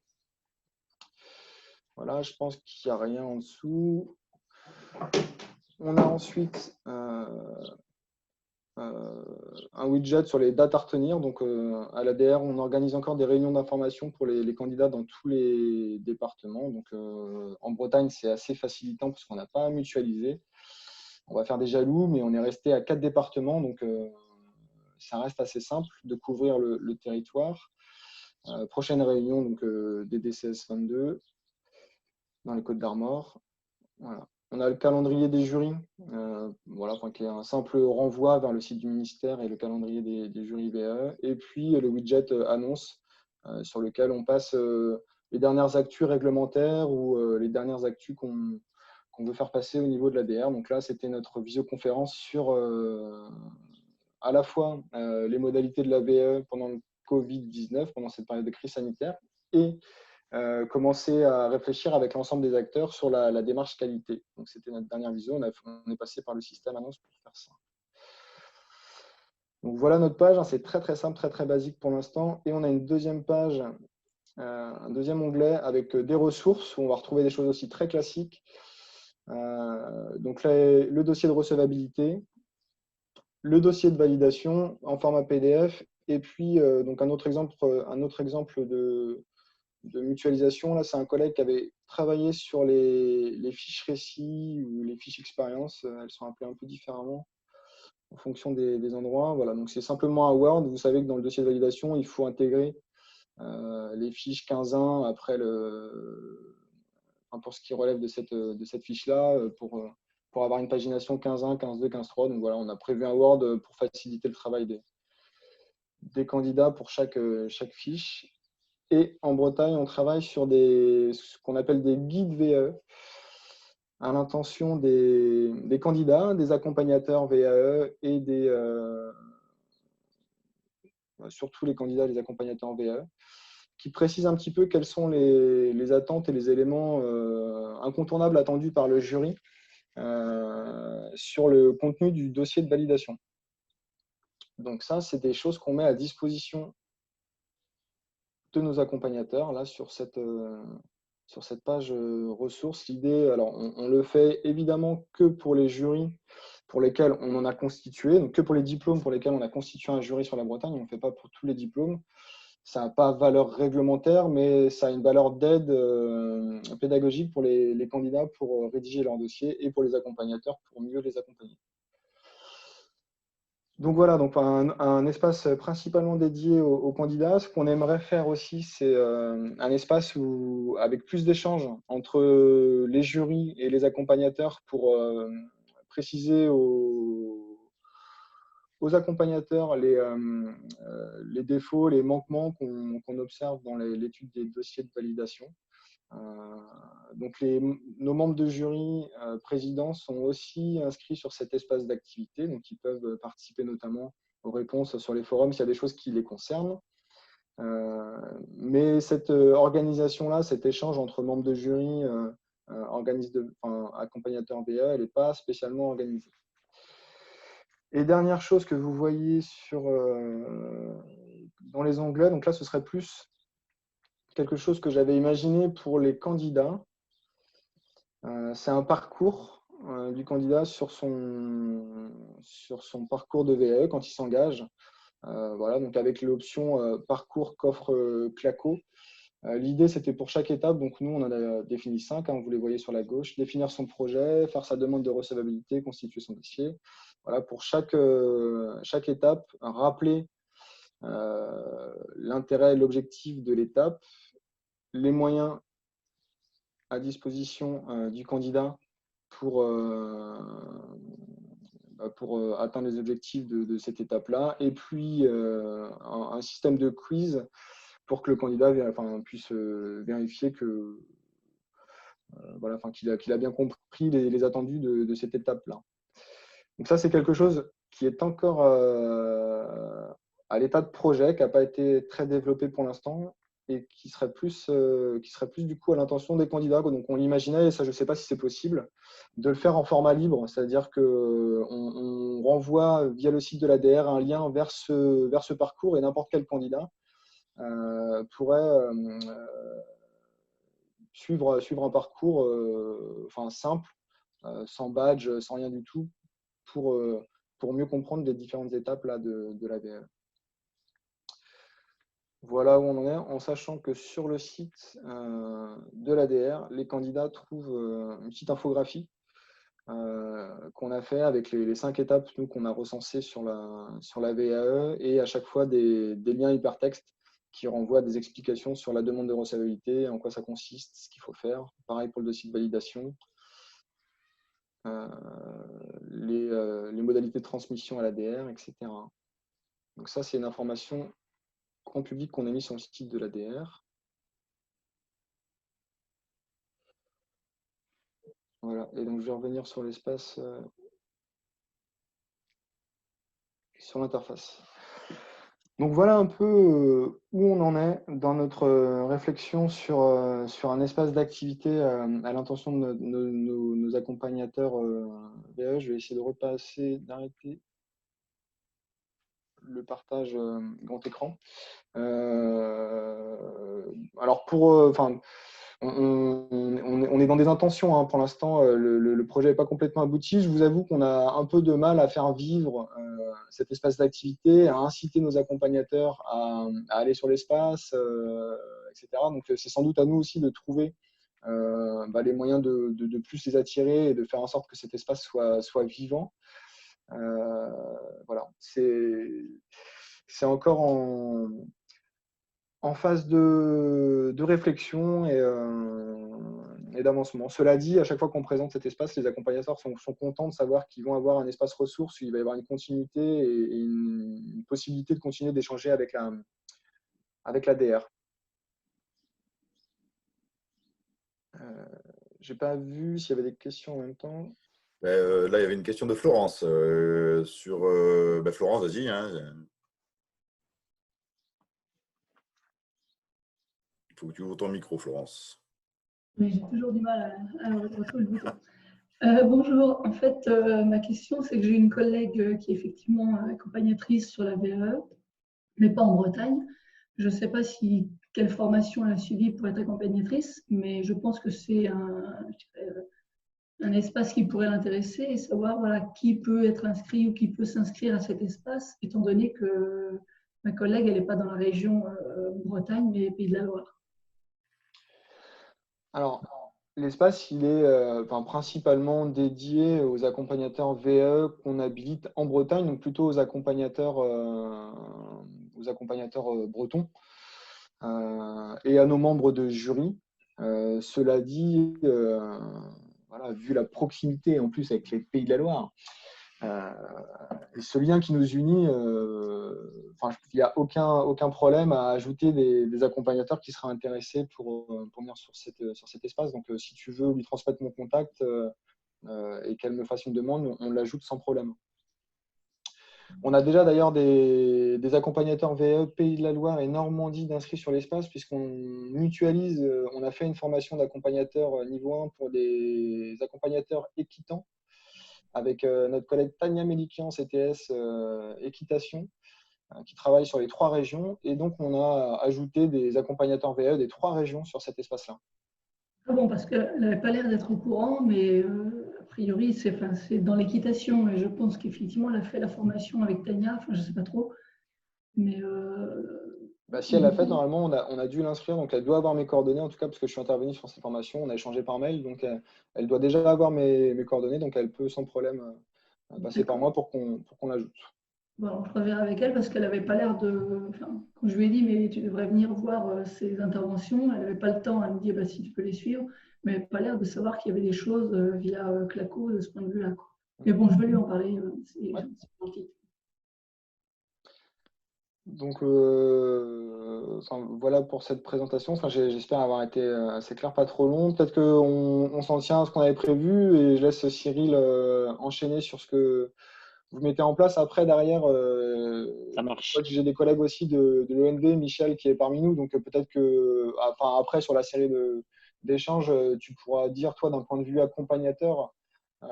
Voilà, je pense qu'il n'y a rien en dessous. On a ensuite un widget sur les dates à retenir. Donc, à l'ADR, on organise encore des réunions d'information pour les candidats dans tous les départements. Donc, en Bretagne, c'est assez facilitant parce qu'on n'a pas à mutualiser. On va faire des jaloux, mais on est resté à 4 départements. Donc, ça reste assez simple de couvrir le territoire. Prochaine réunion donc, des DCS 22 dans les Côtes-d'Armor. Voilà. On a le calendrier des jurys, qui est un simple renvoi vers le site du ministère et le calendrier des jurys VE. Et puis le widget annonce sur lequel on passe les dernières actus réglementaires ou les dernières actus qu'on veut faire passer au niveau de l'ADR. Donc là, c'était notre visioconférence sur à la fois les modalités de la VE pendant le Covid-19, pendant cette période de crise sanitaire, et commencer à réfléchir avec l'ensemble des acteurs sur la démarche qualité. Donc, c'était notre dernière vision. On est passé par le système annonce pour faire ça. Donc, voilà notre page. C'est très, très simple, très, très basique pour l'instant. Et on a une deuxième page, un deuxième onglet avec des ressources où on va retrouver des choses aussi très classiques. Donc, le dossier de recevabilité, le dossier de validation en format PDF et puis donc un autre exemple de mutualisation. Là, c'est un collègue qui avait travaillé sur les fiches récits ou les fiches expérience. Elles sont appelées un peu différemment en fonction des endroits. Voilà, donc c'est simplement un Word. Vous savez que dans le dossier de validation, il faut intégrer les fiches 15.1 après pour ce qui relève de cette fiche-là, pour avoir une pagination 15.1, 15.2, 15.3. Donc voilà, on a prévu un Word pour faciliter le travail des candidats pour chaque fiche. Et en Bretagne, on travaille sur ce qu'on appelle des guides VAE à l'intention des candidats, des accompagnateurs VAE et surtout les candidats et les accompagnateurs VAE, qui précisent un petit peu quelles sont les attentes et les éléments incontournables attendus par le jury sur le contenu du dossier de validation. Donc ça, c'est des choses qu'on met à disposition de nos accompagnateurs là sur cette page ressources. L'idée, alors on le fait évidemment que pour les jurys pour lesquels on en a constitué, donc que pour les diplômes pour lesquels on a constitué un jury sur la Bretagne, on ne fait pas pour tous les diplômes. Ça n'a pas valeur réglementaire, mais ça a une valeur d'aide pédagogique pour les candidats pour rédiger leur dossier et pour les accompagnateurs pour mieux les accompagner. Donc voilà, donc un espace principalement dédié aux candidats. Ce qu'on aimerait faire aussi, c'est un espace avec plus d'échanges entre les jurys et les accompagnateurs pour préciser aux accompagnateurs les défauts, les manquements qu'on observe dans l'étude des dossiers de validation. Donc nos membres de jury présidents sont aussi inscrits sur cet espace d'activité, donc ils peuvent participer notamment aux réponses sur les forums s'il y a des choses qui les concernent. Mais cette organisation-là, cet échange entre membres de jury, accompagnateurs VE, elle n'est pas spécialement organisée. Et dernière chose que vous voyez dans les onglets, donc là ce serait plus quelque chose que j'avais imaginé pour les candidats. C'est un parcours du candidat sur son parcours de VAE quand il s'engage. Voilà, donc avec l'option parcours qu'offre Claco. L'idée, c'était pour chaque étape, donc nous, on en a défini 5, vous les voyez sur la gauche, définir son projet, faire sa demande de recevabilité, constituer son dossier. Voilà, pour chaque étape, rappeler l'intérêt et l'objectif de l'étape, les moyens à disposition du candidat pour atteindre les objectifs de cette étape-là, et puis un système de quiz pour que le candidat puisse vérifier que qu'il a bien compris les attendus de cette étape-là. Donc ça, c'est quelque chose qui est encore à l'état de projet, qui n'a pas été très développé pour l'instant et qui serait plus du coup à l'intention des candidats. Donc on l'imaginait, et ça je ne sais pas si c'est possible, de le faire en format libre, c'est-à-dire qu'on renvoie via le site de l'ADR un lien vers ce parcours et n'importe quel candidat pourrait suivre un parcours simple, sans badge, sans rien du tout, pour mieux comprendre les différentes étapes là, de la VE. Voilà où on en est, en sachant que sur le site de l'ADR, les candidats trouvent une petite infographie qu'on a fait avec les 5 étapes qu'on a recensées sur la VAE et à chaque fois des liens hypertextes qui renvoient des explications sur la demande de recevabilité, en quoi ça consiste, ce qu'il faut faire. Pareil pour le dossier de validation, les modalités de transmission à l'ADR, etc. Donc ça, c'est une information grand public qu'on a mis sur le site de l'ADR. Voilà, et donc je vais revenir sur l'espace, sur l'interface. Donc voilà un peu où on en est dans notre réflexion sur un espace d'activité à l'intention de nos accompagnateurs VE. Je vais essayer de repasser, d'arrêter le partage grand écran. Alors on est dans des intentions pour l'instant, le projet n'est pas complètement abouti. Je vous avoue qu'on a un peu de mal à faire vivre cet espace d'activité, à inciter nos accompagnateurs à aller sur l'espace, etc. Donc c'est sans doute à nous aussi de trouver les moyens de plus les attirer et de faire en sorte que cet espace soit vivant. Voilà, c'est encore en phase de réflexion et d'avancement. Cela dit, à chaque fois qu'on présente cet espace, les accompagnateurs sont contents de savoir qu'ils vont avoir un espace ressource où il va y avoir une continuité et une possibilité de continuer d'échanger avec l'ADR. Je n'ai pas vu s'il y avait des questions en même temps. Là, il y avait une question de Florence. Florence, vas-y. Il faut que tu ouvres ton micro, Florence. Oui, j'ai toujours du mal à retrouver le bouton. Bonjour, en fait, ma question, c'est que j'ai une collègue qui est effectivement accompagnatrice sur la VE, mais pas en Bretagne. Je ne sais pas si quelle formation elle a suivi pour être accompagnatrice, mais je pense que c'est un espace qui pourrait l'intéresser et savoir voilà, qui peut être inscrit ou qui peut s'inscrire à cet espace, étant donné que ma collègue, elle n'est pas dans la région Bretagne, mais Pays de la Loire. Alors, l'espace, il est principalement dédié aux accompagnateurs VAE qu'on habilite en Bretagne, donc plutôt aux accompagnateurs bretons et à nos membres de jury. Cela dit, voilà, vu la proximité en plus avec les Pays de la Loire, et ce lien qui nous unit, il n'y a aucun problème à ajouter des accompagnateurs qui seraient intéressés pour venir sur cet espace. Donc, si tu veux lui transmettre mon contact et qu'elle me fasse une demande, on l'ajoute sans problème. On a déjà d'ailleurs des accompagnateurs VE Pays de la Loire et Normandie d'inscrits sur l'espace, puisqu'on mutualise, on a fait une formation d'accompagnateur niveau 1 pour des accompagnateurs équitants, avec notre collègue Tania Mélikian, CTS Équitation, qui travaille sur les 3 régions. Et donc, on a ajouté des accompagnateurs VE des 3 régions sur cet espace-là. Ah bon, parce qu'elle n'avait pas l'air d'être au courant, mais a priori, c'est dans l'équitation. Et je pense qu'effectivement, elle a fait la formation avec Tania, je ne sais pas trop. Mais si elle l'a fait, normalement, on a dû l'inscrire. Donc, elle doit avoir mes coordonnées, en tout cas, parce que je suis intervenu sur cette formation. On a échangé par mail. Donc, elle doit déjà avoir mes coordonnées. Donc, elle peut sans problème passer par moi pour qu'on l'ajoute. Bon, je reverrai avec elle parce qu'elle n'avait pas l'air de… quand je lui ai dit, mais tu devrais venir voir ses interventions, elle n'avait pas le temps. Elle me dit, bah, si tu peux les suivre. Mais elle n'avait pas l'air de savoir qu'il y avait des choses via Claco de ce point de vue-là. Mais bon, je vais lui en parler. C'est gentil. Donc, voilà pour cette présentation. J'espère avoir été assez clair, pas trop long. Peut-être qu'on s'en tient à ce qu'on avait prévu et je laisse Cyril enchaîner sur ce que vous mettez en place. Après, derrière, ça marche. J'ai des collègues aussi de l'ONV, Michel, qui est parmi nous. Donc, peut-être que après, sur la série d'échanges, tu pourras dire, toi, d'un point de vue accompagnateur,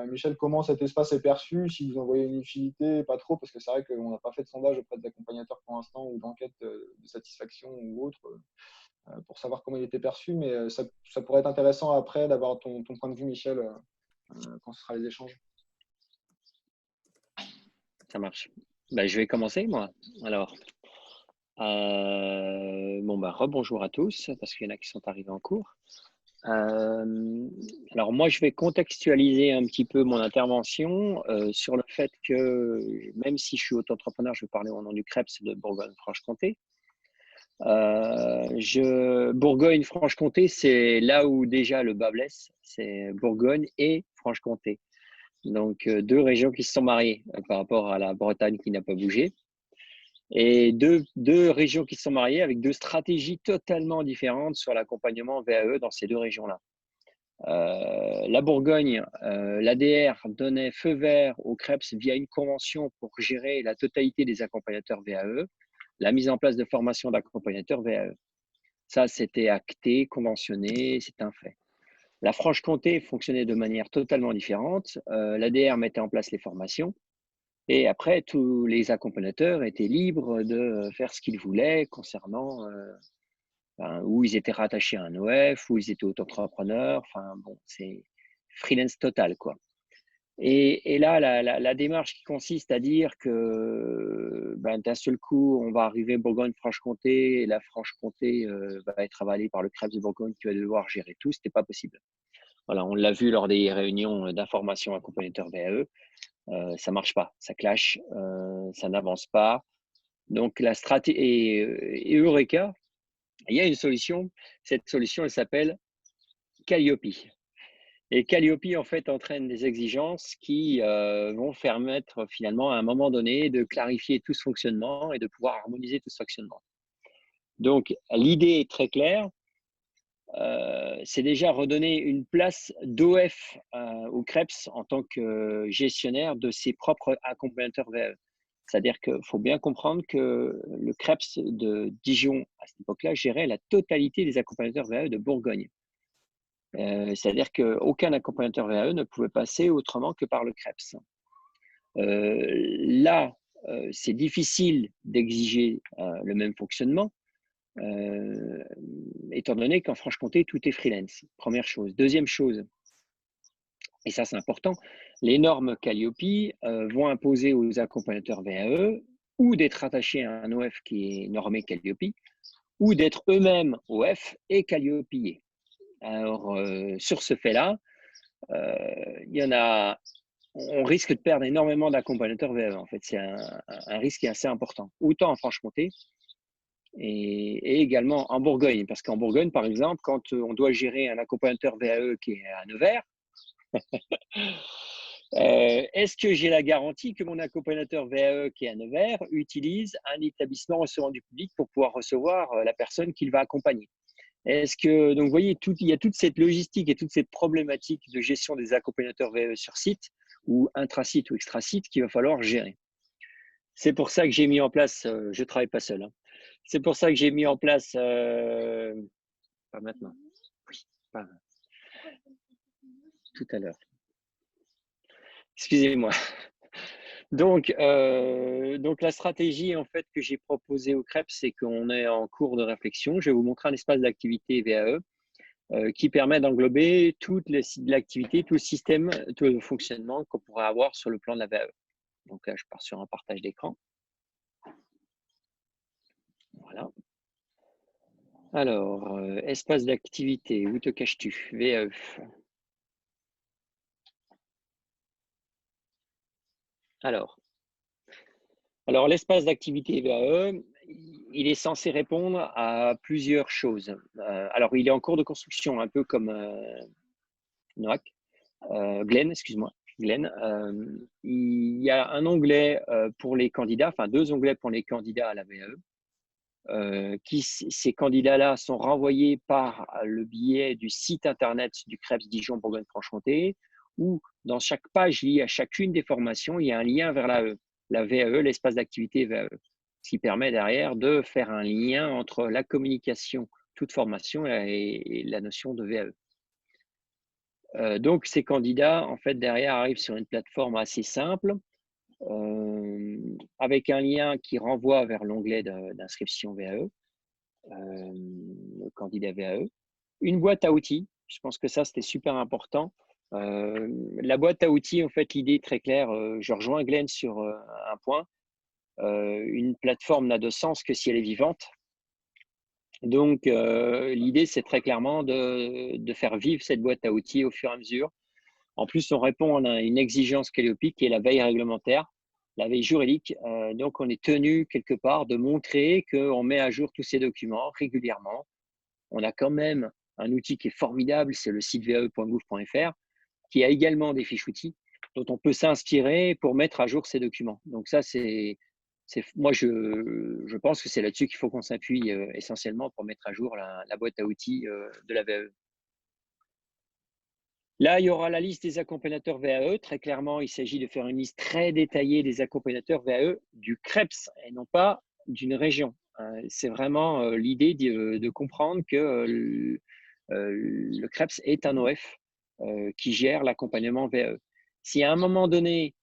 Michel, comment cet espace est perçu, si vous en voyez une utilité, pas trop, parce que c'est vrai qu'on n'a pas fait de sondage auprès des accompagnateurs pour l'instant ou d'enquête de satisfaction ou autre pour savoir comment il était perçu, mais ça pourrait être intéressant après d'avoir ton point de vue, Michel, quand ce sera les échanges. Ça marche. Je vais commencer, moi. Alors, rebonjour à tous, parce qu'il y en a qui sont arrivés en cours. Alors moi, je vais contextualiser un petit peu mon intervention sur le fait que même si je suis auto-entrepreneur, je vais parler au nom du CREPS de Bourgogne-Franche-Comté. Bourgogne-Franche-Comté, c'est là où déjà le bas blesse, c'est Bourgogne et Franche-Comté. Donc 2 régions qui se sont mariées par rapport à la Bretagne qui n'a pas bougé. Et deux régions qui se sont mariées avec 2 stratégies totalement différentes sur l'accompagnement VAE dans ces 2 régions-là. La Bourgogne, l'ADR donnait feu vert au CREPS via une convention pour gérer la totalité des accompagnateurs VAE, la mise en place de formation d'accompagnateurs VAE. Ça, c'était acté, conventionné, c'est un fait. La Franche-Comté fonctionnait de manière totalement différente. L'ADR mettait en place les formations. Et après, tous les accompagnateurs étaient libres de faire ce qu'ils voulaient concernant où ils étaient rattachés à un OF, où ils étaient auto-entrepreneurs. C'est freelance total, quoi. Et là, la démarche qui consiste à dire que d'un seul coup, on va arriver Bourgogne-Franche-Comté et la Franche-Comté va être avalée par le CREPS de Bourgogne qui va devoir gérer tout, ce n'était pas possible. Voilà, on l'a vu lors des réunions d'information accompagnateur VAE. Ça ne marche pas, ça clash, ça n'avance pas. Donc, la stratégie et Eureka, il y a une solution. Cette solution, elle s'appelle Calliope. Et Calliope, en fait, entraîne des exigences qui vont permettre finalement, à un moment donné, de clarifier tout ce fonctionnement et de pouvoir harmoniser tout ce fonctionnement. Donc, l'idée est très claire. C'est déjà redonner une place d'OF au CREPS en tant que gestionnaire de ses propres accompagnateurs VAE. C'est-à-dire qu'il faut bien comprendre que le CREPS de Dijon, à cette époque-là, gérait la totalité des accompagnateurs VAE de Bourgogne. C'est-à-dire qu'aucun accompagnateur VAE ne pouvait passer autrement que par le CREPS. Là, c'est difficile d'exiger le même fonctionnement étant donné qu'en Franche-Comté, tout est freelance. Première chose. Deuxième chose, et ça c'est important, les normes Calliope vont imposer aux accompagnateurs VAE ou d'être attachés à un OF qui est normé Calliope, ou d'être eux-mêmes OF et Calliopiers. Alors, sur ce fait-là, il y en a, on risque de perdre énormément d'accompagnateurs VAE. En fait, c'est un risque qui est assez important, autant en Franche-Comté et également en Bourgogne. Parce qu'en Bourgogne, par exemple, quand on doit gérer un accompagnateur VAE qui est à Nevers, est-ce que j'ai la garantie que mon accompagnateur VAE qui est à Nevers utilise un établissement recevant du public pour pouvoir recevoir la personne qu'il va accompagner? Est-ce que, donc vous voyez, il y a toute cette logistique et toute cette problématique de gestion des accompagnateurs VAE sur site ou intra-site ou extra-site qu'il va falloir gérer. C'est pour ça que j'ai mis en place, je ne travaille pas seul, hein. C'est pour ça que j'ai mis en place, pas maintenant, oui, pas tout à l'heure. Excusez-moi. Donc la stratégie en fait que j'ai proposée au CREPS, c'est qu'on est en cours de réflexion. Je vais vous montrer un espace d'activité VAE qui permet d'englober toute l'activité, tout le système, tout le fonctionnement qu'on pourrait avoir sur le plan de la VAE. Donc là, je pars sur un partage d'écran. Voilà. Alors, espace d'activité, où te caches-tu? VAE. Alors l'espace d'activité VAE, il est censé répondre à plusieurs choses. Alors, il est en cours de construction, un peu comme Glenn, excuse-moi. Glenn, il y a un onglet pour les candidats, enfin 2 onglets pour les candidats à la VAE. Ces candidats-là sont renvoyés par le biais du site internet du CREPS Dijon Bourgogne-Franche-Comté, où dans chaque page liée à chacune des formations, il y a un lien vers la VAE, l'espace d'activité VAE, ce qui permet derrière de faire un lien entre la communication, toute formation et la notion de VAE. Donc, ces candidats, en fait, derrière, arrivent sur une plateforme assez simple, avec un lien qui renvoie vers l'onglet d'inscription VAE, le candidat VAE. Une boîte à outils, je pense que ça, c'était super important. La boîte à outils, en fait, l'idée est très claire. Je rejoins Glenn sur un point. Une plateforme n'a de sens que si elle est vivante. Donc, l'idée, c'est très clairement de faire vivre cette boîte à outils au fur et à mesure. En plus, on répond à une exigence Calliope qui est la veille réglementaire, la veille juridique. Donc, on est tenu quelque part de montrer qu'on met à jour tous ces documents régulièrement. On a quand même un outil qui est formidable, c'est le site vae.gouv.fr, qui a également des fiches outils dont on peut s'inspirer pour mettre à jour ces documents. Donc ça, moi, je pense que c'est là-dessus qu'il faut qu'on s'appuie essentiellement pour mettre à jour la boîte à outils de la VAE. Là, il y aura la liste des accompagnateurs VAE. Très clairement, il s'agit de faire une liste très détaillée des accompagnateurs VAE du CREPS et non pas d'une région. C'est vraiment l'idée de comprendre que le CREPS est un OF qui gère l'accompagnement VAE. Si à un moment donné,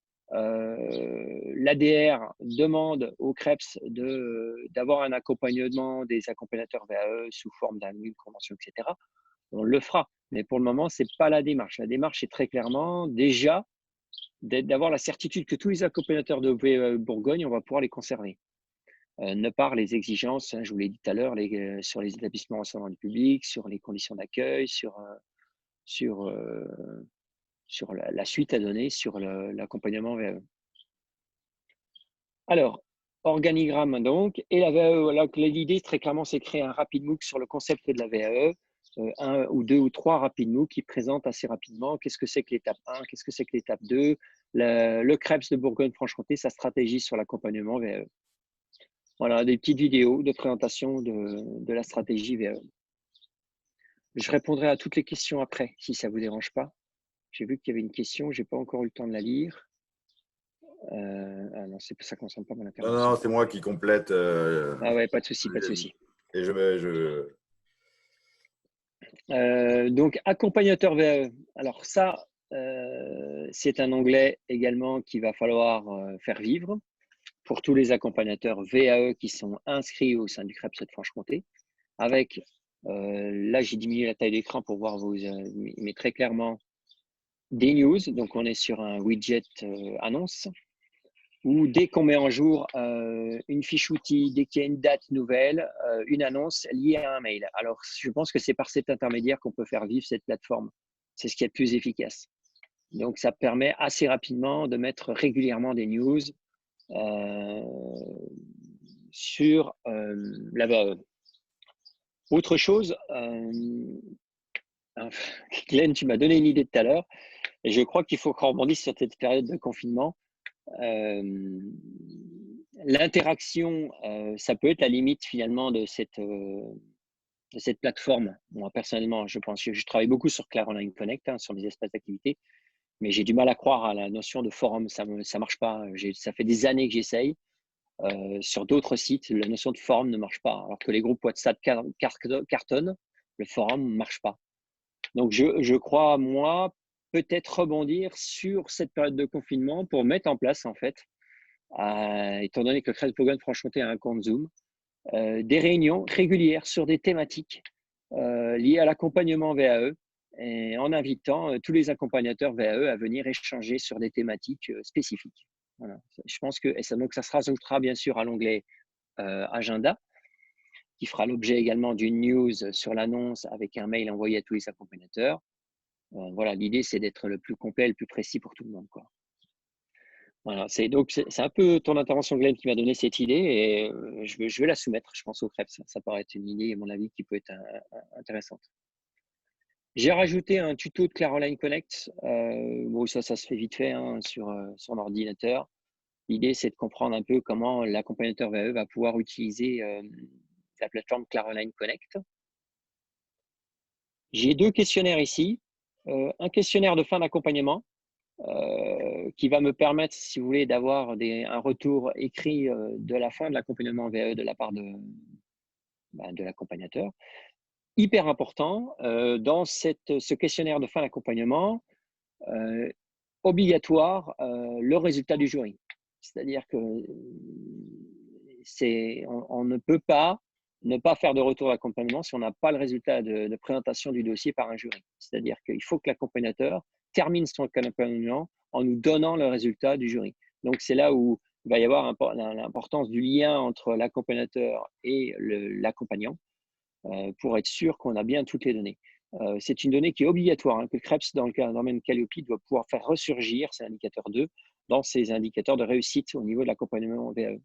l'ADR demande au CREPS d'avoir un accompagnement des accompagnateurs VAE sous forme d'un convention, etc., on le fera. Mais pour le moment, ce n'est pas la démarche. La démarche est très clairement déjà d'avoir la certitude que tous les accompagnateurs de Bourgogne, on va pouvoir les conserver. Ne par les exigences, je vous l'ai dit tout à l'heure, sur les établissements recevant du public, sur les conditions d'accueil, sur la suite à donner, sur l'accompagnement VAE. Alors, organigramme donc, et la VAE, l'idée très clairement, c'est créer un rapide MOOC sur le concept de la VAE, 1 ou 2 ou 3 rapides MOOC qui présentent assez rapidement qu'est-ce que c'est que l'étape 1, qu'est-ce que c'est que l'étape 2, le CREPS de Bourgogne-Franche-Comté, sa stratégie sur l'accompagnement VAE. Voilà, des petites vidéos de présentation de la stratégie VAE. Je répondrai à toutes les questions après, si ça ne vous dérange pas. J'ai vu qu'il y avait une question, je n'ai pas encore eu le temps de la lire. Ah non, ça ne concerne pas mon intervention. Non, c'est moi qui complète. Ah ouais, pas de souci, pas de souci. Et donc, accompagnateur VAE. Alors ça, c'est un onglet également qu'il va falloir faire vivre pour tous les accompagnateurs VAE qui sont inscrits au sein du CREPS de Franche-Comté. avec, là j'ai diminué la taille d'écran pour voir mais très clairement des news. Donc on est sur un widget annonce, où dès qu'on met en jour une fiche outil, dès qu'il y a une date nouvelle, une annonce liée à un mail. Alors, je pense que c'est par cet intermédiaire qu'on peut faire vivre cette plateforme. C'est ce qui est le plus efficace. Donc, ça permet assez rapidement de mettre régulièrement des news sur la VAE. Autre chose, Glenn, tu m'as donné une idée tout à l'heure, et je crois qu'il faut qu'on rebondisse sur cette période de confinement. L'interaction, ça peut être la limite finalement de cette plateforme. Moi, personnellement, je pense que je travaille beaucoup sur Clair Online Connect, sur mes espaces d'activité, mais j'ai du mal à croire à la notion de forum. Ça marche pas. Ça fait des années que j'essaye. Sur d'autres sites, la notion de forum ne marche pas. Alors que les groupes WhatsApp cartonnent, le forum ne marche pas. Donc, je crois, moi, peut-être rebondir sur cette période de confinement pour mettre en place, en fait, étant donné que Crêpes Bourgogne-Franche-Comté a un compte Zoom, des réunions régulières sur des thématiques liées à l'accompagnement VAE, et en invitant tous les accompagnateurs VAE à venir échanger sur des thématiques spécifiques. Voilà. Je pense que donc ça se rajoutera bien sûr à l'onglet agenda, qui fera l'objet également d'une news sur l'annonce avec un mail envoyé à tous les accompagnateurs. Voilà, l'idée c'est d'être le plus complet, le plus précis pour tout le monde, quoi. Voilà, c'est un peu ton intervention, Glenn, qui m'a donné cette idée, et je vais la soumettre, je pense, au Crêpes. Ça paraît être une idée, à mon avis, qui peut être intéressante. J'ai rajouté un tuto de Clair Online Connect. Bon, ça se fait vite fait sur son ordinateur. L'idée, c'est de comprendre un peu comment l'accompagnateur VAE va pouvoir utiliser la plateforme Clair Online Connect. J'ai 2 questionnaires ici. Un questionnaire de fin d'accompagnement, qui va me permettre, si vous voulez, d'avoir un retour écrit de la fin de l'accompagnement VAE de la part de l'accompagnateur. Hyper important, dans ce questionnaire de fin d'accompagnement, obligatoire le résultat du jury. C'est-à-dire que on ne peut pas ne pas faire de retour d'accompagnement si on n'a pas le résultat de présentation du dossier par un jury. C'est-à-dire qu'il faut que l'accompagnateur termine son accompagnement en nous donnant le résultat du jury. Donc, c'est là où il va y avoir l'importance du lien entre l'accompagnateur et l'accompagnant pour être sûr qu'on a bien toutes les données. C'est une donnée qui est obligatoire, que Krebs, dans le domaine Calliope, doit pouvoir faire ressurgir, c'est l'indicateur 2, dans ses indicateurs de réussite au niveau de l'accompagnement VAE.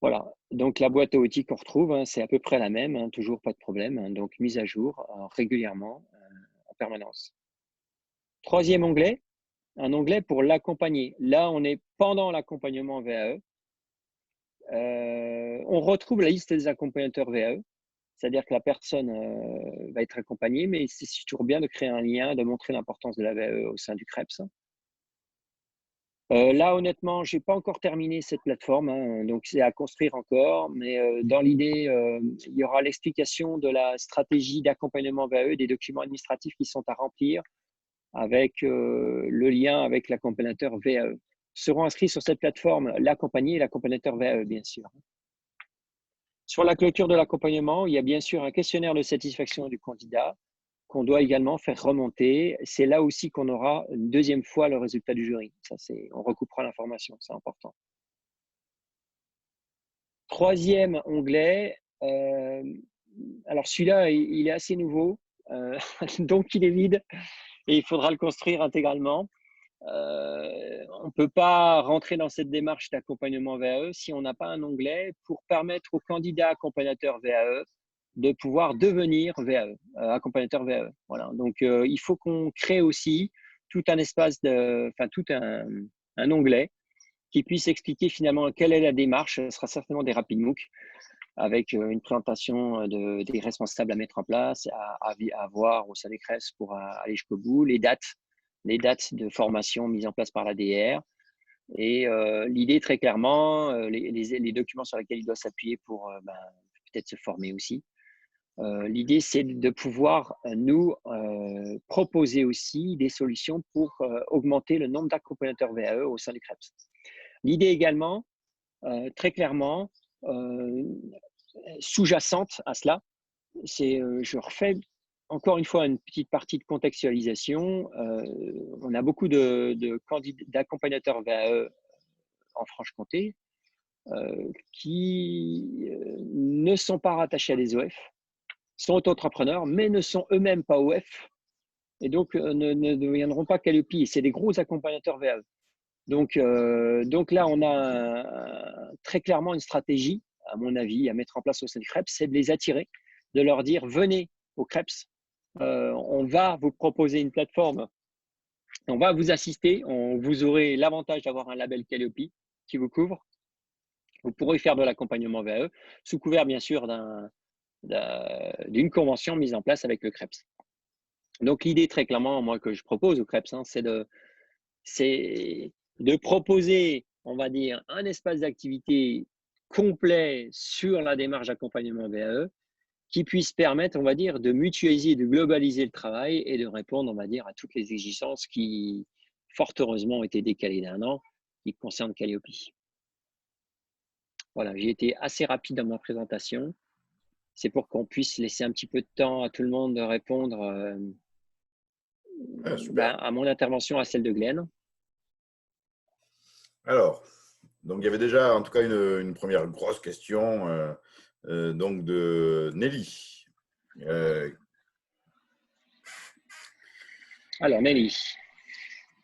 Voilà, donc la boîte à outils qu'on retrouve, c'est à peu près la même, toujours pas de problème, donc mise à jour régulièrement, en permanence. Troisième onglet, un onglet pour l'accompagner. Là, on est pendant l'accompagnement VAE. On retrouve la liste des accompagnateurs VAE, c'est-à-dire que la personne va être accompagnée, mais c'est toujours bien de créer un lien, de montrer l'importance de la VAE au sein du Krebs. Là, honnêtement, je n'ai pas encore terminé cette plateforme, donc c'est à construire encore, mais dans l'idée, il y aura l'explication de la stratégie d'accompagnement VAE, des documents administratifs qui sont à remplir avec le lien avec l'accompagnateur VAE. Seront inscrits sur cette plateforme l'accompagné et l'accompagnateur VAE, bien sûr. Sur la clôture de l'accompagnement, il y a bien sûr un questionnaire de satisfaction du candidat qu'on doit également faire remonter. C'est là aussi qu'on aura une deuxième fois le résultat du jury. On recoupera l'information, c'est important. Troisième onglet, alors celui-là, il est assez nouveau, donc il est vide et il faudra le construire intégralement. On ne peut pas rentrer dans cette démarche d'accompagnement VAE si on n'a pas un onglet pour permettre aux candidats accompagnateurs VAE de pouvoir devenir VAE, accompagnateur VAE. Voilà. Donc, il faut qu'on crée aussi tout un espace, tout un onglet qui puisse expliquer finalement quelle est la démarche. Ce sera certainement des rapides MOOC avec une présentation des responsables à mettre en place, à voir au sein des CRES pour aller jusqu'au bout, les dates de formation mises en place par l'ADR. Et l'idée, très clairement, les documents sur lesquels il doit s'appuyer pour peut-être se former aussi. L'idée, c'est de pouvoir nous proposer aussi des solutions pour augmenter le nombre d'accompagnateurs VAE au sein du CREPS. L'idée également, très clairement, sous-jacente à cela. Je refais encore une fois une petite partie de contextualisation. On a beaucoup d'accompagnateurs VAE en Franche-Comté qui ne sont pas rattachés à des OF, sont auto-entrepreneurs, mais ne sont eux-mêmes pas OF, et donc ne deviendront pas Calliope. C'est des gros accompagnateurs VAE. Donc là, on a très clairement une stratégie, à mon avis, à mettre en place au sein du CREPS, c'est de les attirer, de leur dire, venez au CREPS, on va vous proposer une plateforme, on va vous assister, vous aurez l'avantage d'avoir un label Calliope qui vous couvre. Vous pourrez faire de l'accompagnement VAE, sous couvert bien sûr d'une convention mise en place avec le CREPS. Donc l'idée très clairement, moi, que je propose au CREPS, c'est de proposer, on va dire, un espace d'activité complet sur la démarche d'accompagnement VAE qui puisse permettre, on va dire, de mutualiser, de globaliser le travail et de répondre, on va dire, à toutes les exigences qui, fort heureusement, ont été décalées d'1 an, qui concernent Calliope. Voilà, j'ai été assez rapide dans ma présentation. C'est pour qu'on puisse laisser un petit peu de temps à tout le monde de répondre à mon intervention, à celle de Glenn. Alors, donc il y avait déjà en tout cas une première grosse question donc de Nelly. Alors, Nelly.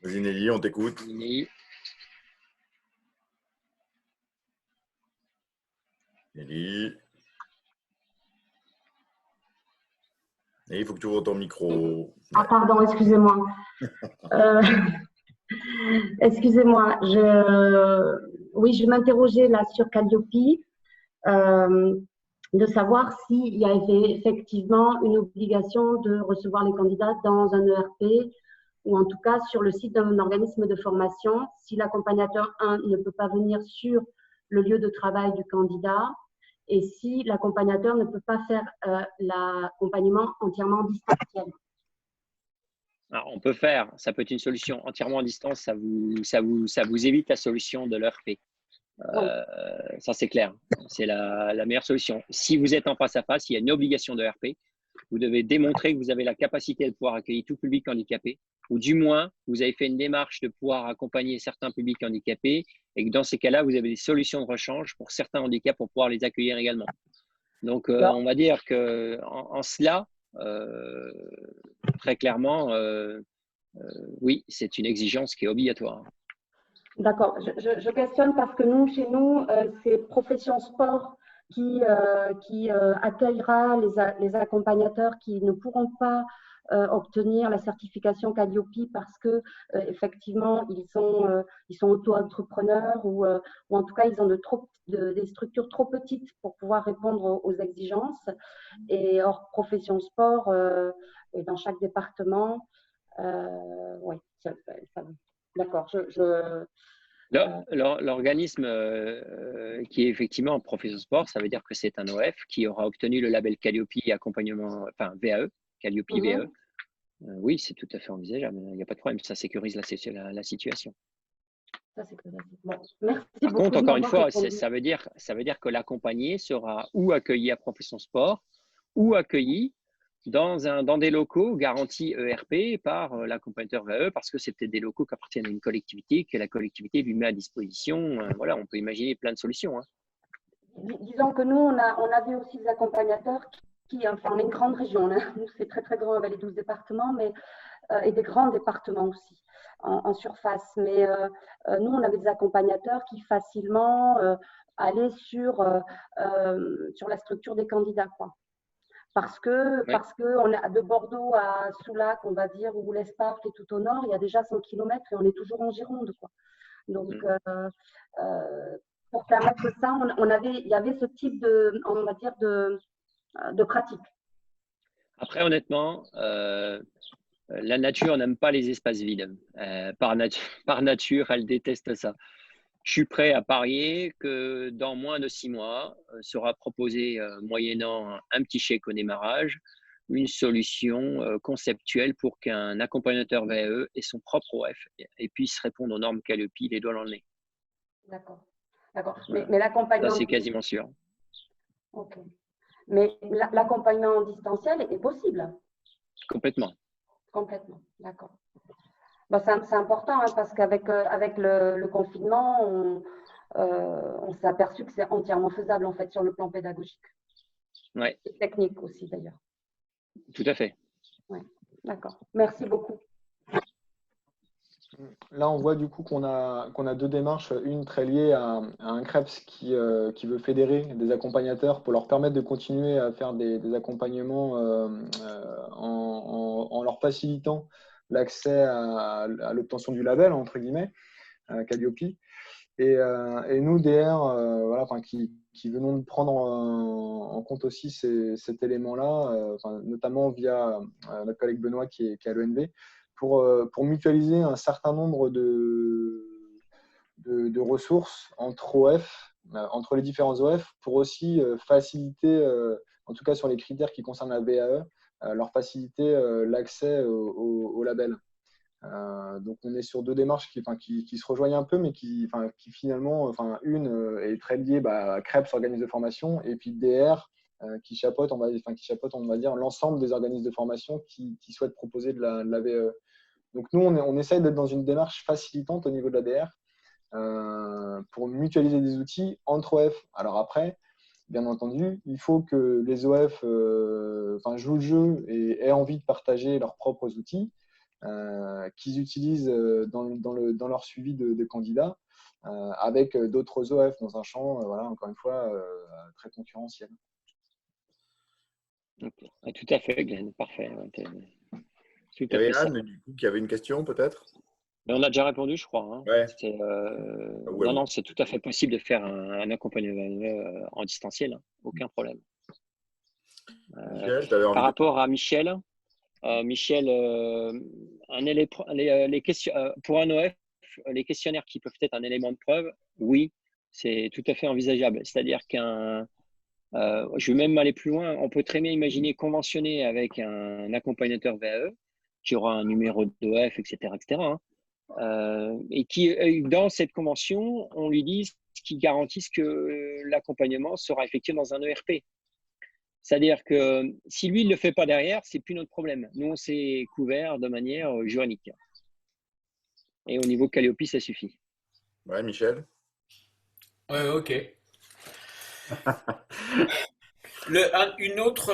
Vas-y Nelly, on t'écoute. Nelly, il faut que tu ouvres ton micro. Ah, pardon, excusez-moi. Excusez-moi, oui, je m'interrogeais là sur Calliope, de savoir s'il y avait effectivement une obligation de recevoir les candidats dans un ERP ou en tout cas sur le site d'un organisme de formation, si l'accompagnateur 1 ne peut pas venir sur le lieu de travail du candidat et si l'accompagnateur ne peut pas faire l'accompagnement entièrement distanciel. Alors, on peut faire, ça peut être une solution entièrement à distance, ça vous évite la solution de l'ERP. Ça, c'est clair, c'est la meilleure solution. Si vous êtes en face à face, il y a une obligation de ERP. Vous devez démontrer que vous avez la capacité de pouvoir accueillir tout public handicapé, ou du moins, vous avez fait une démarche de pouvoir accompagner certains publics handicapés, et que dans ces cas-là, vous avez des solutions de rechange pour certains handicaps pour pouvoir les accueillir également. Donc, on va dire qu'en cela, très clairement, oui, c'est une exigence qui est obligatoire. D'accord, je questionne parce que nous, chez nous, c'est Profession Sport qui accueillera les accompagnateurs qui ne pourront pas obtenir la certification Calliope parce que effectivement ils sont auto-entrepreneurs ou en tout cas ils ont des structures trop petites pour pouvoir répondre aux exigences. Et hors Profession Sport, et dans chaque département, oui, d'accord. L'organisme qui est effectivement en Profession Sport, ça veut dire que c'est un OF qui aura obtenu le label Calliope accompagnement, enfin VAE, Calliope VAE. Oui, c'est tout à fait envisageable. Il n'y a pas de problème, ça sécurise la situation. Ça, bon, merci Par beaucoup contre, encore une fois, répondu. ça veut dire que l'accompagné sera ou accueilli à Profession Sport ou accueilli dans des locaux garantis ERP par l'accompagnateur VAE parce que c'est peut-être des locaux qui appartiennent à une collectivité, que la collectivité lui met à disposition. Voilà, on peut imaginer plein de solutions. Hein. Disons que nous, on avait aussi des accompagnateurs enfin, on est une grande région. Hein. Nous, c'est très, très grand avec les 12 départements, et des grands départements aussi en surface. Mais nous, on avait des accompagnateurs qui facilement allaient sur la structure des candidats, quoi. Parce que on a de Bordeaux à Soulac, on va dire, ou l'Esparc qui est tout au nord, il y a déjà 100 km et on est toujours en Gironde, quoi. Donc, pour permettre ça, il y avait ce type on va dire, de pratique. Après, honnêtement, la nature n'aime pas les espaces vides. Par nature, elle déteste ça. Je suis prêt à parier que dans moins de 6 mois, sera proposé, moyennant un petit chèque au démarrage, une solution conceptuelle pour qu'un accompagnateur VAE ait son propre OF et puisse répondre aux normes Calliope les doigts dans le nez. D'accord. Mais l'accompagnement… Ça, c'est quasiment sûr. Ok. Mais l'accompagnement en distanciel est possible. Complètement. Complètement, d'accord. Bon, c'est important hein, parce qu'avec le confinement, on s'est aperçu que c'est entièrement faisable en fait sur le plan pédagogique. Ouais. Et technique aussi d'ailleurs. Tout à fait. Ouais, d'accord. Merci beaucoup. Là, on voit du coup qu'on a deux démarches, une très liée à un CREPS qui veut fédérer des accompagnateurs pour leur permettre de continuer à faire des accompagnements en leur facilitant l'accès à l'obtention du label, entre guillemets, Calliope. Et nous, DR, voilà, qui venons de prendre en compte aussi cet élément-là, notamment via notre collègue Benoît qui est à l'ENV, pour mutualiser un certain nombre de ressources entre les différents OF, pour aussi faciliter, en tout cas sur les critères qui concernent la VAE, leur faciliter l'accès au label. Donc on est sur deux démarches qui se rejoignent un peu, mais qui finalement, une est très liée à CREPS, organisme de formation, et puis DR qui chapeaute, on va dire, l'ensemble des organismes de formation qui souhaitent proposer de la VE. Donc nous, on essaye d'être dans une démarche facilitante au niveau de la DR pour mutualiser des outils entre OF. Alors après, bien entendu, il faut que les OF jouent le jeu et aient envie de partager leurs propres outils qu'ils utilisent dans leur suivi de candidats avec d'autres OF dans un champ, encore une fois, très concurrentiel. Okay. Tout à fait, Glenn. Parfait. Il y avait Anne, du coup, qui avait une question, peut-être? Mais on a déjà répondu, je crois. Hein. Ouais. Non, c'est tout à fait possible de faire un accompagnement en distanciel. Hein. Aucun problème. Michel, par rapport à Michel, pour un OF, les questionnaires qui peuvent être un élément de preuve, oui, c'est tout à fait envisageable. C'est-à-dire je vais même aller plus loin, on peut très bien imaginer conventionner avec un accompagnateur VAE qui aura un numéro d'OF, etc., hein, et qui, dans cette convention, on lui dit qu'ils garantissent que l'accompagnement sera effectué dans un ERP. C'est-à-dire que si lui, il ne le fait pas derrière, c'est plus notre problème. Nous, on s'est couvert de manière juridique. Et au niveau Calliope, ça suffit. Ouais, Michel. Ouais, ok. Une autre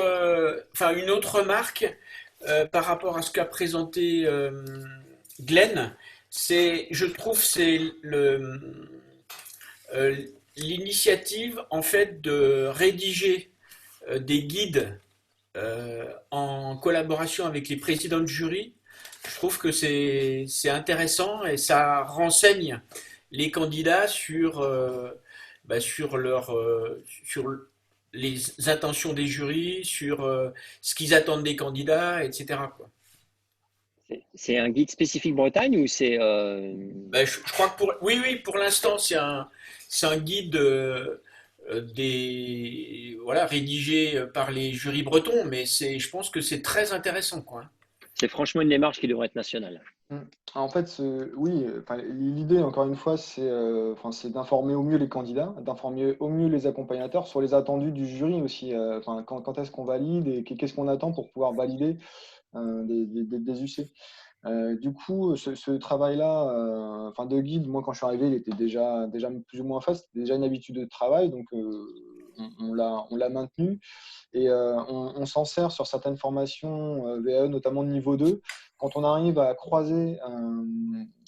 remarque par rapport à ce qu'a présenté Glenn, je trouve, c'est l'initiative en fait de rédiger des guides en collaboration avec les présidents de jury. Je trouve que c'est intéressant et ça renseigne les candidats sur les intentions des jurys, sur ce qu'ils attendent des candidats, etc. quoi. C'est un guide spécifique Bretagne ou c'est je crois que oui, pour l'instant c'est un guide rédigé par les jurys bretons, mais je pense que c'est très intéressant, quoi. C'est franchement une démarche qui devrait être nationale. En fait, oui, l'idée, encore une fois, c'est d'informer au mieux les candidats, d'informer au mieux les accompagnateurs sur les attendus du jury aussi. Quand est-ce qu'on valide et qu'est-ce qu'on attend pour pouvoir valider des UC. Du coup, ce travail-là, de guide, moi, quand je suis arrivé, il était déjà plus ou moins fait. C'était déjà une habitude de travail, donc on l'a maintenu. Et on s'en sert sur certaines formations VAE, notamment de niveau 2, quand on arrive à croiser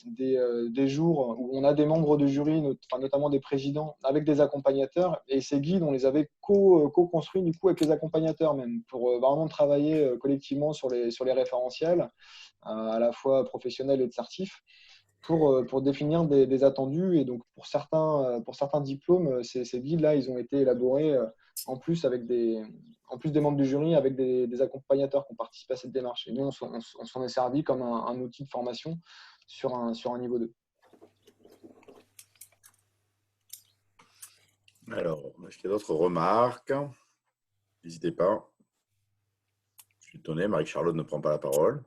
des jours où on a des membres de jury, notamment des présidents, avec des accompagnateurs. Et ces guides, on les avait co-construits du coup avec les accompagnateurs même, pour vraiment travailler collectivement sur les référentiels, à la fois professionnels et de certifs, pour définir des attendus. Et donc, pour certains diplômes, ces guides-là, ils ont été élaborés en plus des membres du jury, avec des accompagnateurs qui ont participé à cette démarche. Et nous, on s'en est servi comme un outil de formation sur un niveau 2. Alors, est-ce qu'il y a d'autres remarques? N'hésitez pas. Je suis étonné, Marie-Charlotte ne prend pas la parole.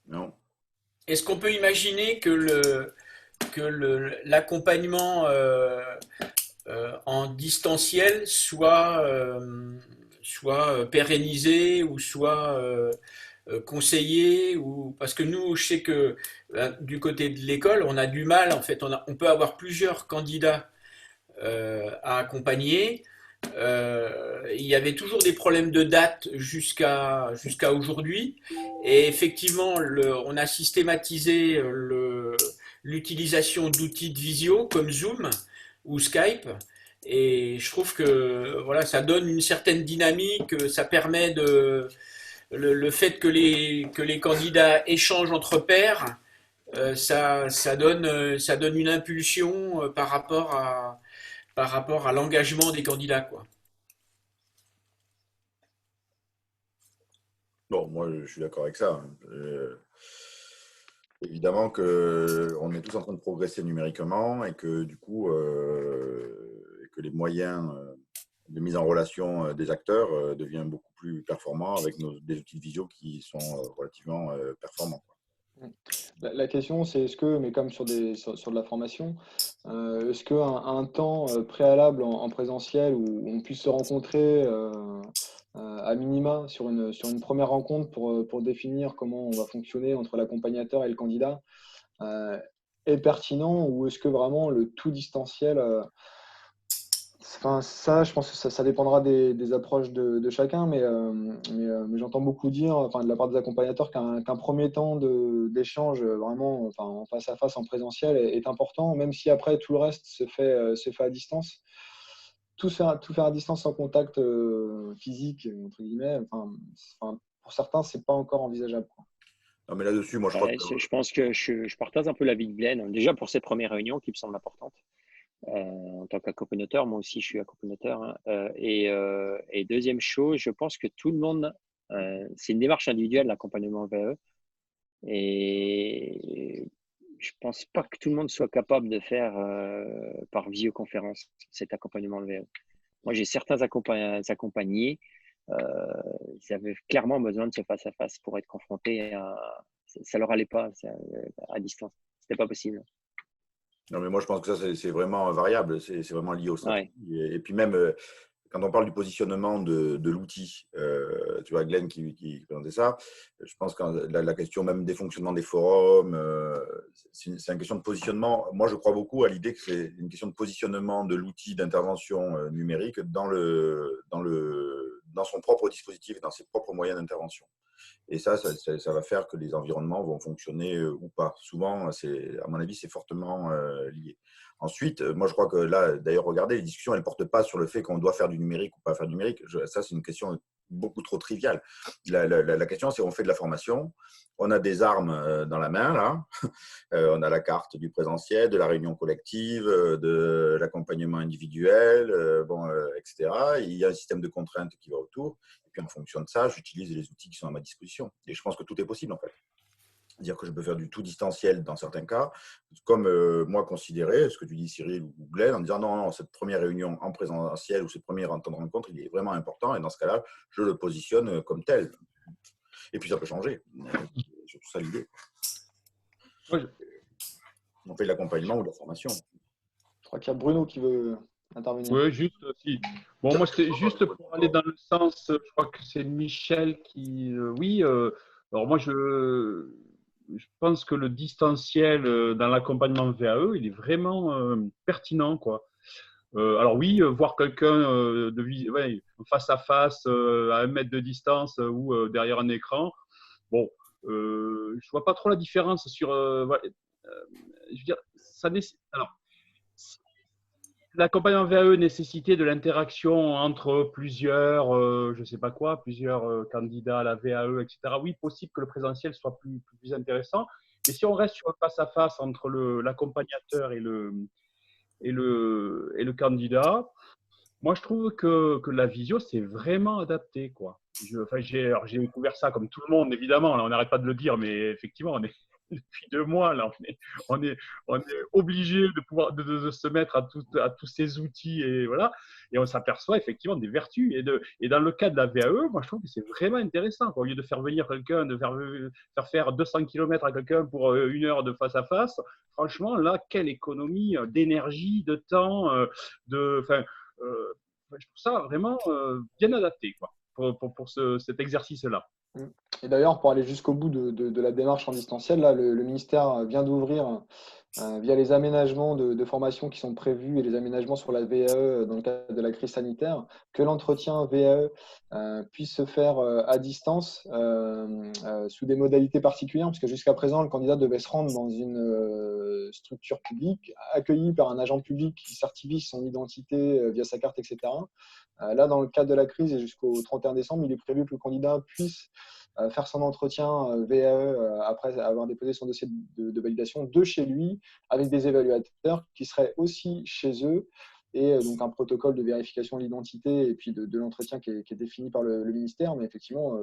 Non. est-ce qu'on peut imaginer que l'accompagnement en distanciel soit pérennisé ou soit conseillé parce que nous, je sais que du côté de l'école, on a du mal, en fait, on peut avoir plusieurs candidats à accompagner. Il y avait toujours des problèmes de date jusqu'à aujourd'hui. Et effectivement, on a systématisé l'utilisation d'outils de visio comme Zoom ou Skype. Et je trouve que voilà, ça donne une certaine dynamique, ça permet le fait que les candidats échangent entre pairs, ça donne une impulsion par rapport à l'engagement des candidats, quoi. Bon, moi, je suis d'accord avec ça. Évidemment qu'on est tous en train de progresser numériquement et que du coup, que les moyens de mise en relation des acteurs deviennent beaucoup plus performants avec des outils de visio qui sont relativement performants, quoi. La question, c'est est-ce que, mais comme sur de la formation, est-ce qu'un temps préalable en présentiel où on puisse se rencontrer à minima sur une première rencontre pour définir comment on va fonctionner entre l'accompagnateur et le candidat est pertinent, ou est-ce que vraiment le tout distanciel enfin, ça, je pense que ça dépendra des approches de chacun, mais j'entends beaucoup dire, enfin, de la part des accompagnateurs, qu'un premier temps d'échange vraiment, enfin, en face à face, en présentiel, est important, même si après tout le reste se fait à distance. Tout faire à distance sans contact physique, entre guillemets, enfin, pour certains, c'est pas encore envisageable, quoi. Non, mais là-dessus, moi, je crois que… Je pense que je partage un peu l'avis de Glenn, déjà pour ces premières réunions qui me semblent importantes. En tant qu'accompagnateur, moi aussi je suis accompagnateur, hein. Et deuxième chose, je pense que tout le monde, c'est une démarche individuelle, l'accompagnement VAE, et je pense pas que tout le monde soit capable de faire par visioconférence cet accompagnement VAE. Moi, j'ai certains accompagnés, ils avaient clairement besoin de ce face à face pour être confrontés ça leur allait pas à distance, c'était pas possible. Non, mais moi, je pense que ça, c'est vraiment variable. C'est vraiment lié au stratégie. Ouais. Et puis même, quand on parle du positionnement de l'outil, tu vois, Glenn qui présentait ça, je pense que la question même des fonctionnements des forums, c'est une question de positionnement. Moi, je crois beaucoup à l'idée que c'est une question de positionnement de l'outil d'intervention numérique dans son propre dispositif, dans ses propres moyens d'intervention. Et ça va faire que les environnements vont fonctionner ou pas. Souvent, à mon avis, c'est fortement lié. Ensuite, moi, je crois que là, d'ailleurs, regardez, les discussions, elles ne portent pas sur le fait qu'on doit faire du numérique ou pas faire du numérique. Ça, c'est une question beaucoup trop triviale. La question, c'est on fait de la formation, on a des armes dans la main, là. On a la carte du présentiel, de la réunion collective, de l'accompagnement individuel, etc. Il y a un système de contraintes qui va autour. Et puis, en fonction de ça, j'utilise les outils qui sont à ma disposition. Et je pense que tout est possible, en fait. C'est-à-dire que je peux faire du tout distanciel dans certains cas, comme moi considérer, ce que tu dis Cyril ou Glenn, en disant non, cette première réunion en présentiel ou ce premier temps de rencontre, il est vraiment important, et dans ce cas-là, je le positionne comme tel. Et puis ça peut changer. C'est surtout ça l'idée. Oui. On fait de l'accompagnement ou de la formation. Je crois qu'il y a Bruno qui veut intervenir. Oui, juste aussi. Bon, moi, c'était juste pour aller dans le sens, je crois que c'est Michel qui… oui, alors moi, je pense que le distanciel dans l'accompagnement VAE, il est vraiment pertinent, quoi. Alors oui, voir quelqu'un face à face, à 1 mètre de distance ou derrière un écran, bon, je vois pas trop la différence sur… je veux dire, ça nécessite… Alors, l'accompagnement VAE nécessitait de l'interaction entre plusieurs, je sais pas quoi, plusieurs candidats à la VAE, etc. Oui, possible que le présentiel soit plus intéressant. Mais si on reste sur un face-à-face entre l'accompagnateur et le candidat, moi, je trouve que la visio, c'est vraiment adapté, quoi. J'ai découvert ça comme tout le monde, évidemment. Là, on n'arrête pas de le dire, mais effectivement, depuis 2 mois. Là, on est obligé de se mettre à tous ces outils et voilà. Et on s'aperçoit effectivement des vertus. Et dans le cas de la VAE, moi, je trouve que c'est vraiment intéressant. Au lieu de faire venir quelqu'un, de faire 200 km à quelqu'un pour 1 heure de face à face, franchement, là, quelle économie d'énergie, de temps, je trouve ça vraiment bien adapté quoi, pour cet exercice-là. Et d'ailleurs, pour aller jusqu'au bout de la démarche en distanciel, là, le ministère vient d'ouvrir, via les aménagements de formation qui sont prévus et les aménagements sur la VAE dans le cadre de la crise sanitaire, que l'entretien VAE puisse se faire à distance sous des modalités particulières, parce que jusqu'à présent, le candidat devait se rendre dans une structure publique, accueilli par un agent public qui certifie son identité via sa carte, etc. Là, dans le cadre de la crise et jusqu'au 31 décembre, il est prévu que le candidat puisse faire son entretien VAE après avoir déposé son dossier de validation de chez lui, avec des évaluateurs qui seraient aussi chez eux, et donc un protocole de vérification de l'identité et puis de l'entretien qui est défini par le ministère. Mais effectivement,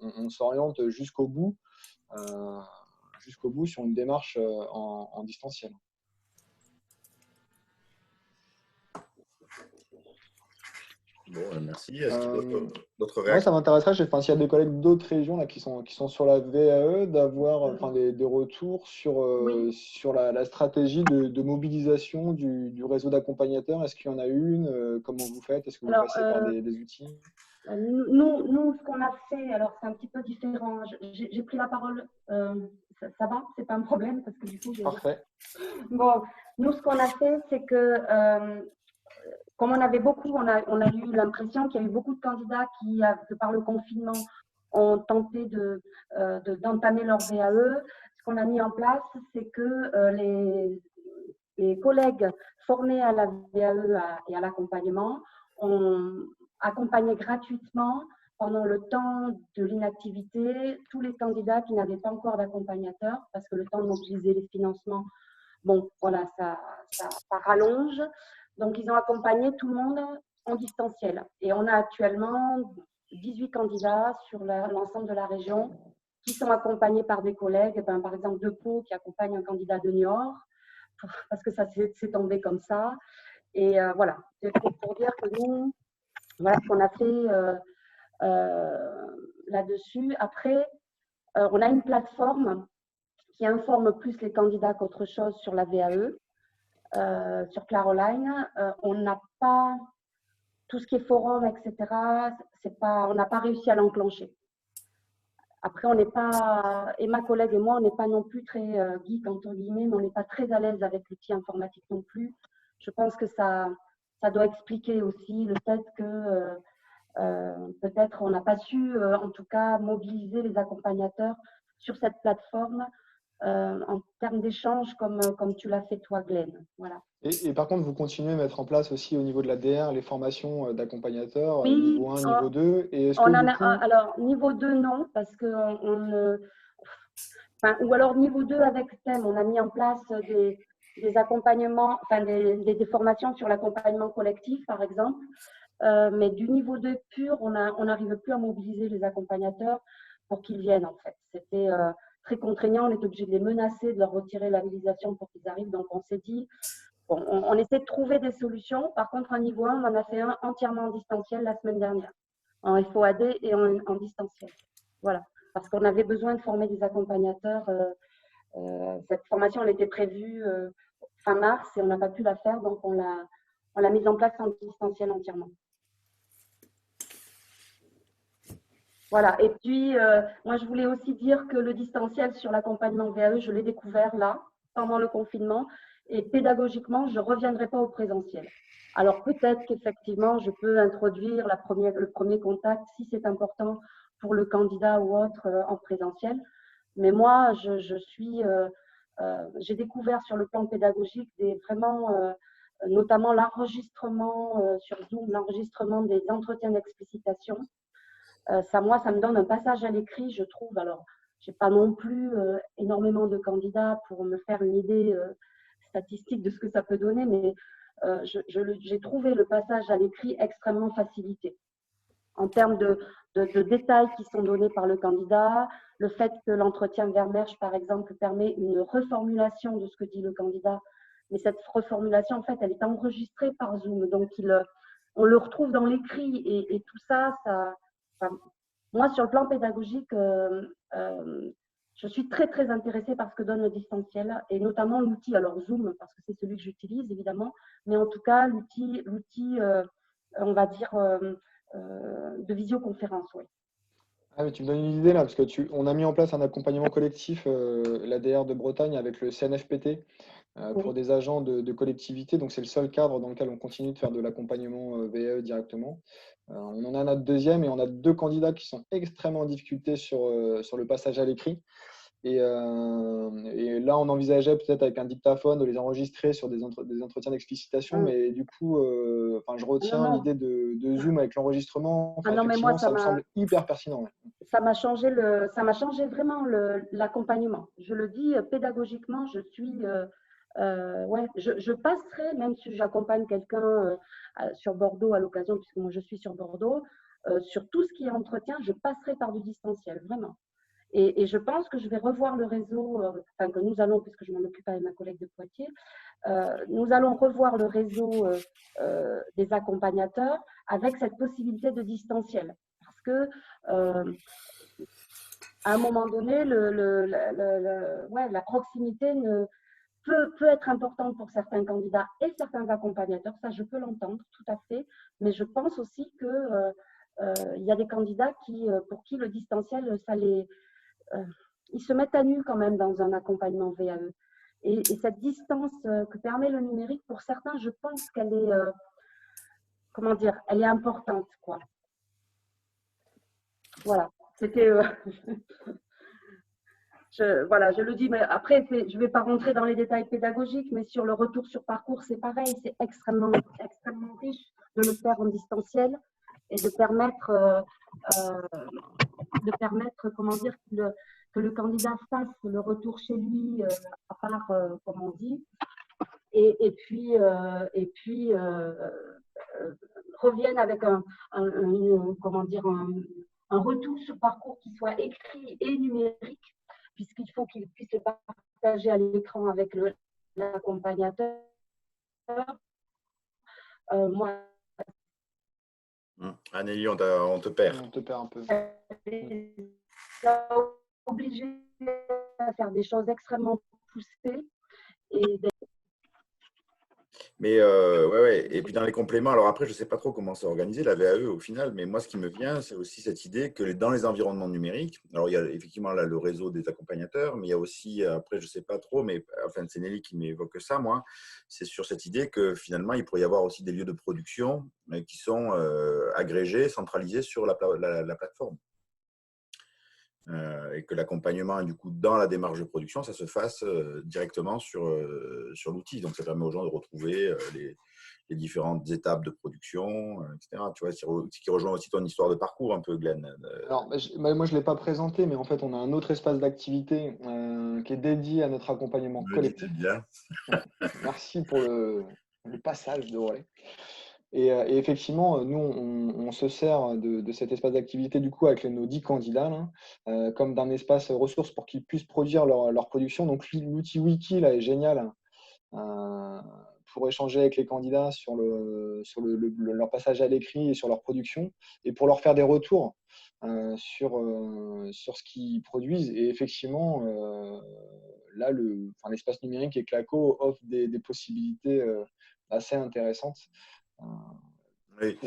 on s'oriente jusqu'au bout sur une démarche en distanciel. Bon, merci. Est-ce qu'il y a d'autres réactions? Moi, ça m'intéresserait, s'il y a des collègues d'autres régions là, qui sont sur la VAE, d'avoir des retours sur la stratégie de mobilisation du réseau d'accompagnateurs. Est-ce qu'il y en a une? Comment vous faites? Est-ce que vous passez par des outils? Nous, ce qu'on a fait, alors c'est un petit peu différent. J'ai pris la parole. Ça va? C'est pas un problème parce que du coup, Parfait. Bon, nous, ce qu'on a fait, c'est que comme on avait beaucoup, on a eu l'impression qu'il y a eu beaucoup de candidats qui, de par le confinement, ont tenté d'entamer leur VAE. Ce qu'on a mis en place, c'est que les collègues formés à la VAE et à l'accompagnement ont accompagné gratuitement pendant le temps de l'inactivité tous les candidats qui n'avaient pas encore d'accompagnateur, parce que le temps de mobiliser les financements, bon, voilà, ça rallonge. Donc, ils ont accompagné tout le monde en distanciel. Et on a actuellement 18 candidats sur l'ensemble de la région qui sont accompagnés par des collègues, par exemple de Pau qui accompagne un candidat de Niort, parce que ça s'est tombé comme ça. Et voilà, c'est pour dire que nous, voilà ce qu'on a fait là-dessus. Après, on a une plateforme qui informe plus les candidats qu'autre chose sur la VAE. Sur Claroline, on n'a pas tout ce qui est forum, etc. On n'a pas réussi à l'enclencher. Après, on n'est pas, et ma collègue et moi, on n'est pas non plus très geek entre guillemets, mais on n'est pas très à l'aise avec l'outil informatique non plus. Je pense que ça doit expliquer aussi le fait que peut-être on n'a pas su, en tout cas, mobiliser les accompagnateurs sur cette plateforme. En termes d'échange, comme tu l'as fait toi, Glenn. Voilà. Et par contre, vous continuez à mettre en place aussi au niveau de la DR les formations d'accompagnateurs, oui, niveau 1, niveau 2. Et alors, niveau 2, non, parce que ou alors niveau 2 avec thème, on a mis en place des accompagnements, des formations sur l'accompagnement collectif, par exemple. Mais du niveau 2 pur, on n'arrive plus à mobiliser les accompagnateurs pour qu'ils viennent, en fait. C'était très contraignant, on est obligé de les menacer, de leur retirer l'habilitation pour qu'ils arrivent. Donc, on s'est dit, bon, on essaie de trouver des solutions. Par contre, un niveau 1, on en a fait un entièrement en distanciel la semaine dernière, en FOAD et en distanciel. Voilà, parce qu'on avait besoin de former des accompagnateurs. Cette formation, elle était prévue fin mars et on n'a pas pu la faire, donc on l'a mise en place en distanciel entièrement. Voilà, et puis moi je voulais aussi dire que le distanciel sur l'accompagnement VAE, je l'ai découvert là, pendant le confinement, et pédagogiquement, je ne reviendrai pas au présentiel. Alors peut-être qu'effectivement, je peux introduire le premier contact, si c'est important pour le candidat ou autre en présentiel, mais moi j'ai découvert sur le plan pédagogique notamment l'enregistrement sur Zoom, l'enregistrement des entretiens d'explicitation. Ça me donne un passage à l'écrit, je trouve. Alors, je n'ai pas non plus énormément de candidats pour me faire une idée statistique de ce que ça peut donner, mais j'ai trouvé le passage à l'écrit extrêmement facilité. en termes de détails qui sont donnés par le candidat, le fait que l'entretien Vermeersch, par exemple, permet une reformulation de ce que dit le candidat. Mais cette reformulation, en fait, elle est enregistrée par Zoom. Donc, on le retrouve dans l'écrit. Et tout ça, enfin, moi, sur le plan pédagogique, je suis très, très intéressée par ce que donne le distanciel, et notamment l'outil, alors Zoom, parce que c'est celui que j'utilise, évidemment, mais en tout cas, l'outil on va dire, de visioconférence, oui. Ah, mais tu me donnes une idée là, parce que on a mis en place un accompagnement collectif, l'ADR de Bretagne, avec le CNFPT, pour des agents de collectivité. Donc, c'est le seul cadre dans lequel on continue de faire de l'accompagnement VAE directement. On en a notre deuxième, et on a 2 candidats qui sont extrêmement en difficulté sur le passage à l'écrit. Et là, on envisageait peut-être avec un dictaphone de les enregistrer sur des entretiens d'explicitation, mais du coup, je retiens l'idée de Zoom avec l'enregistrement. Non, mais moi, ça me semble hyper pertinent. Ouais. Ça m'a changé vraiment l'accompagnement. Je le dis pédagogiquement, je passerai, même si j'accompagne quelqu'un sur Bordeaux à l'occasion, puisque moi je suis sur Bordeaux, sur tout ce qui est entretien, je passerai par du distanciel, vraiment. Et je pense que je vais revoir le réseau, que nous allons, puisque je m'en occupe avec ma collègue de Poitiers, nous allons revoir le réseau des accompagnateurs avec cette possibilité de distanciel. Parce que à un moment donné, la proximité peut être importante pour certains candidats et certains accompagnateurs. Ça, je peux l'entendre tout à fait. Mais je pense aussi qu'il y a des candidats pour qui le distanciel, ils se mettent à nu quand même dans un accompagnement VAE. Et cette distance que permet le numérique, pour certains, je pense qu'elle est, elle est importante, quoi. Voilà, c'était… je le dis, mais après, je ne vais pas rentrer dans les détails pédagogiques, mais sur le retour sur parcours, c'est pareil, c'est extrêmement, extrêmement riche de le faire en distanciel et de permettre que le candidat fasse le retour chez lui, à part, comme on dit, et puis revienne avec un retour sur parcours qui soit écrit et numérique, puisqu'il faut qu'il puisse le partager à l'écran avec l'accompagnateur. Moi, Annélie, on te perd. On te perd un peu. Obligé à faire des choses extrêmement poussées. Mais ouais. Et puis dans les compléments, alors après, je ne sais pas trop comment c'est organisé, la VAE au final, mais moi, ce qui me vient, c'est aussi cette idée que dans les environnements numériques, alors il y a effectivement là le réseau des accompagnateurs, mais il y a aussi, après, je ne sais pas trop, mais enfin, c'est Nelly qui m'évoque ça, moi, c'est sur cette idée que finalement, il pourrait y avoir aussi des lieux de production qui sont agrégés, centralisés sur la plateforme. Et que l'accompagnement, du coup, dans la démarche de production, ça se fasse directement sur l'outil. Donc, ça permet aux gens de retrouver les différentes étapes de production, etc. Tu vois, ce qui rejoint aussi ton histoire de parcours un peu, Glenn. Alors, moi, je ne l'ai pas présenté, mais en fait, on a un autre espace d'activité qui est dédié à notre accompagnement collectif. Merci pour le passage de relais. Et effectivement, nous, on se sert de cet espace d'activité du coup avec nos 10 candidats là, comme d'un espace ressource pour qu'ils puissent produire leur production. Donc l'outil Wiki là est génial pour échanger avec les candidats sur leur passage à l'écrit et sur leur production, et pour leur faire des retours sur ce qu'ils produisent. Et effectivement, là, l'espace numérique et Claco offre des possibilités assez intéressantes. Oui.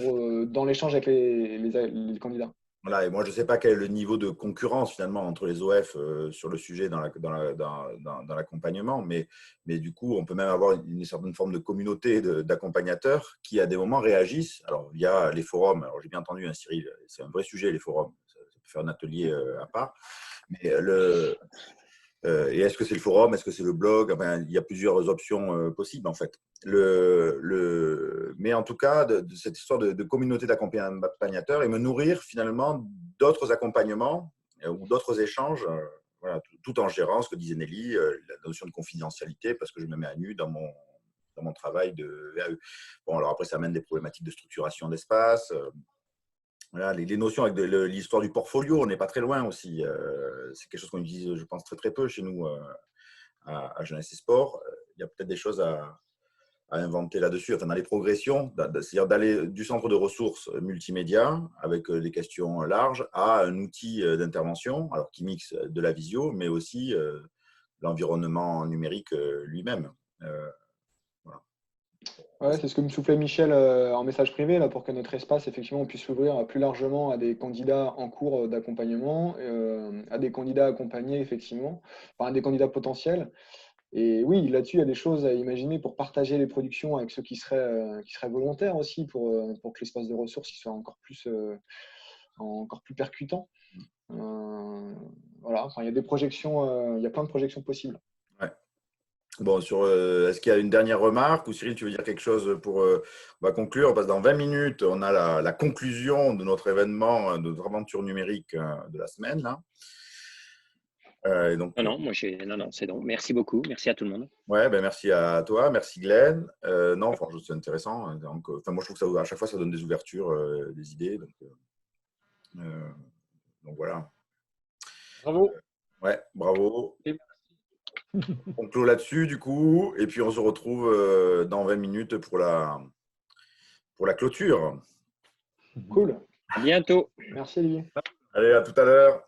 Dans l'échange avec les candidats. Voilà, et moi, je ne sais pas quel est le niveau de concurrence finalement entre les OF sur le sujet dans l'accompagnement, mais du coup, on peut même avoir une certaine forme de communauté d'accompagnateurs qui, à des moments, réagissent. Alors, via les forums, alors j'ai bien entendu, hein, Cyril, c'est un vrai sujet, les forums, ça peut faire un atelier à part, mais et est-ce que c'est le forum, est-ce que c'est le blog? Enfin, il y a plusieurs options possibles en fait. Mais en tout cas, de cette histoire de communauté d'accompagnateurs et me nourrir finalement d'autres accompagnements ou d'autres échanges, voilà, tout en gérant ce que disait Nelly, la notion de confidentialité, parce que je me mets à nu dans mon travail de VAE. Bon, alors après, ça amène des problématiques de structuration d'espace. Voilà, les notions avec l'histoire du portfolio, on n'est pas très loin aussi. C'est quelque chose qu'on utilise, je pense, très très peu chez nous à Jeunesse et Sport. Il y a peut-être des choses à inventer là-dessus, enfin, dans les progressions, c'est-à-dire d'aller du centre de ressources multimédia avec des questions larges à un outil d'intervention, alors qui mixe de la visio, mais aussi l'environnement numérique lui-même. Voilà. Ouais, c'est ce que me soufflait Michel en message privé, là, pour que notre espace, effectivement, on puisse s'ouvrir plus largement à des candidats en cours d'accompagnement, à des candidats accompagnés, effectivement, enfin, à des candidats potentiels. Et oui, là-dessus, il y a des choses à imaginer pour partager les productions avec ceux qui seraient volontaires aussi, pour que l'espace de ressources soit encore plus percutant. Voilà, enfin, il y a des projections, il y a plein de projections possibles. Ouais. Bon, est-ce qu'il y a une dernière remarque ou Cyril, tu veux dire quelque chose pour on va conclure, parce que dans 20 minutes, on a la conclusion de notre événement, de notre aventure numérique de la semaine. Là. Donc, non, c'est bon. Merci beaucoup. Merci à tout le monde. Ouais, ben merci à toi. Merci Glenn. Non, franchement, c'est intéressant. Donc, moi, je trouve que à chaque fois, ça donne des ouvertures, des idées. Donc voilà. Bravo. Ouais, bravo. Et merci. On clôt là-dessus, du coup. Et puis, on se retrouve dans 20 minutes pour la clôture. Cool. À bientôt. Merci Olivier. Allez, à tout à l'heure.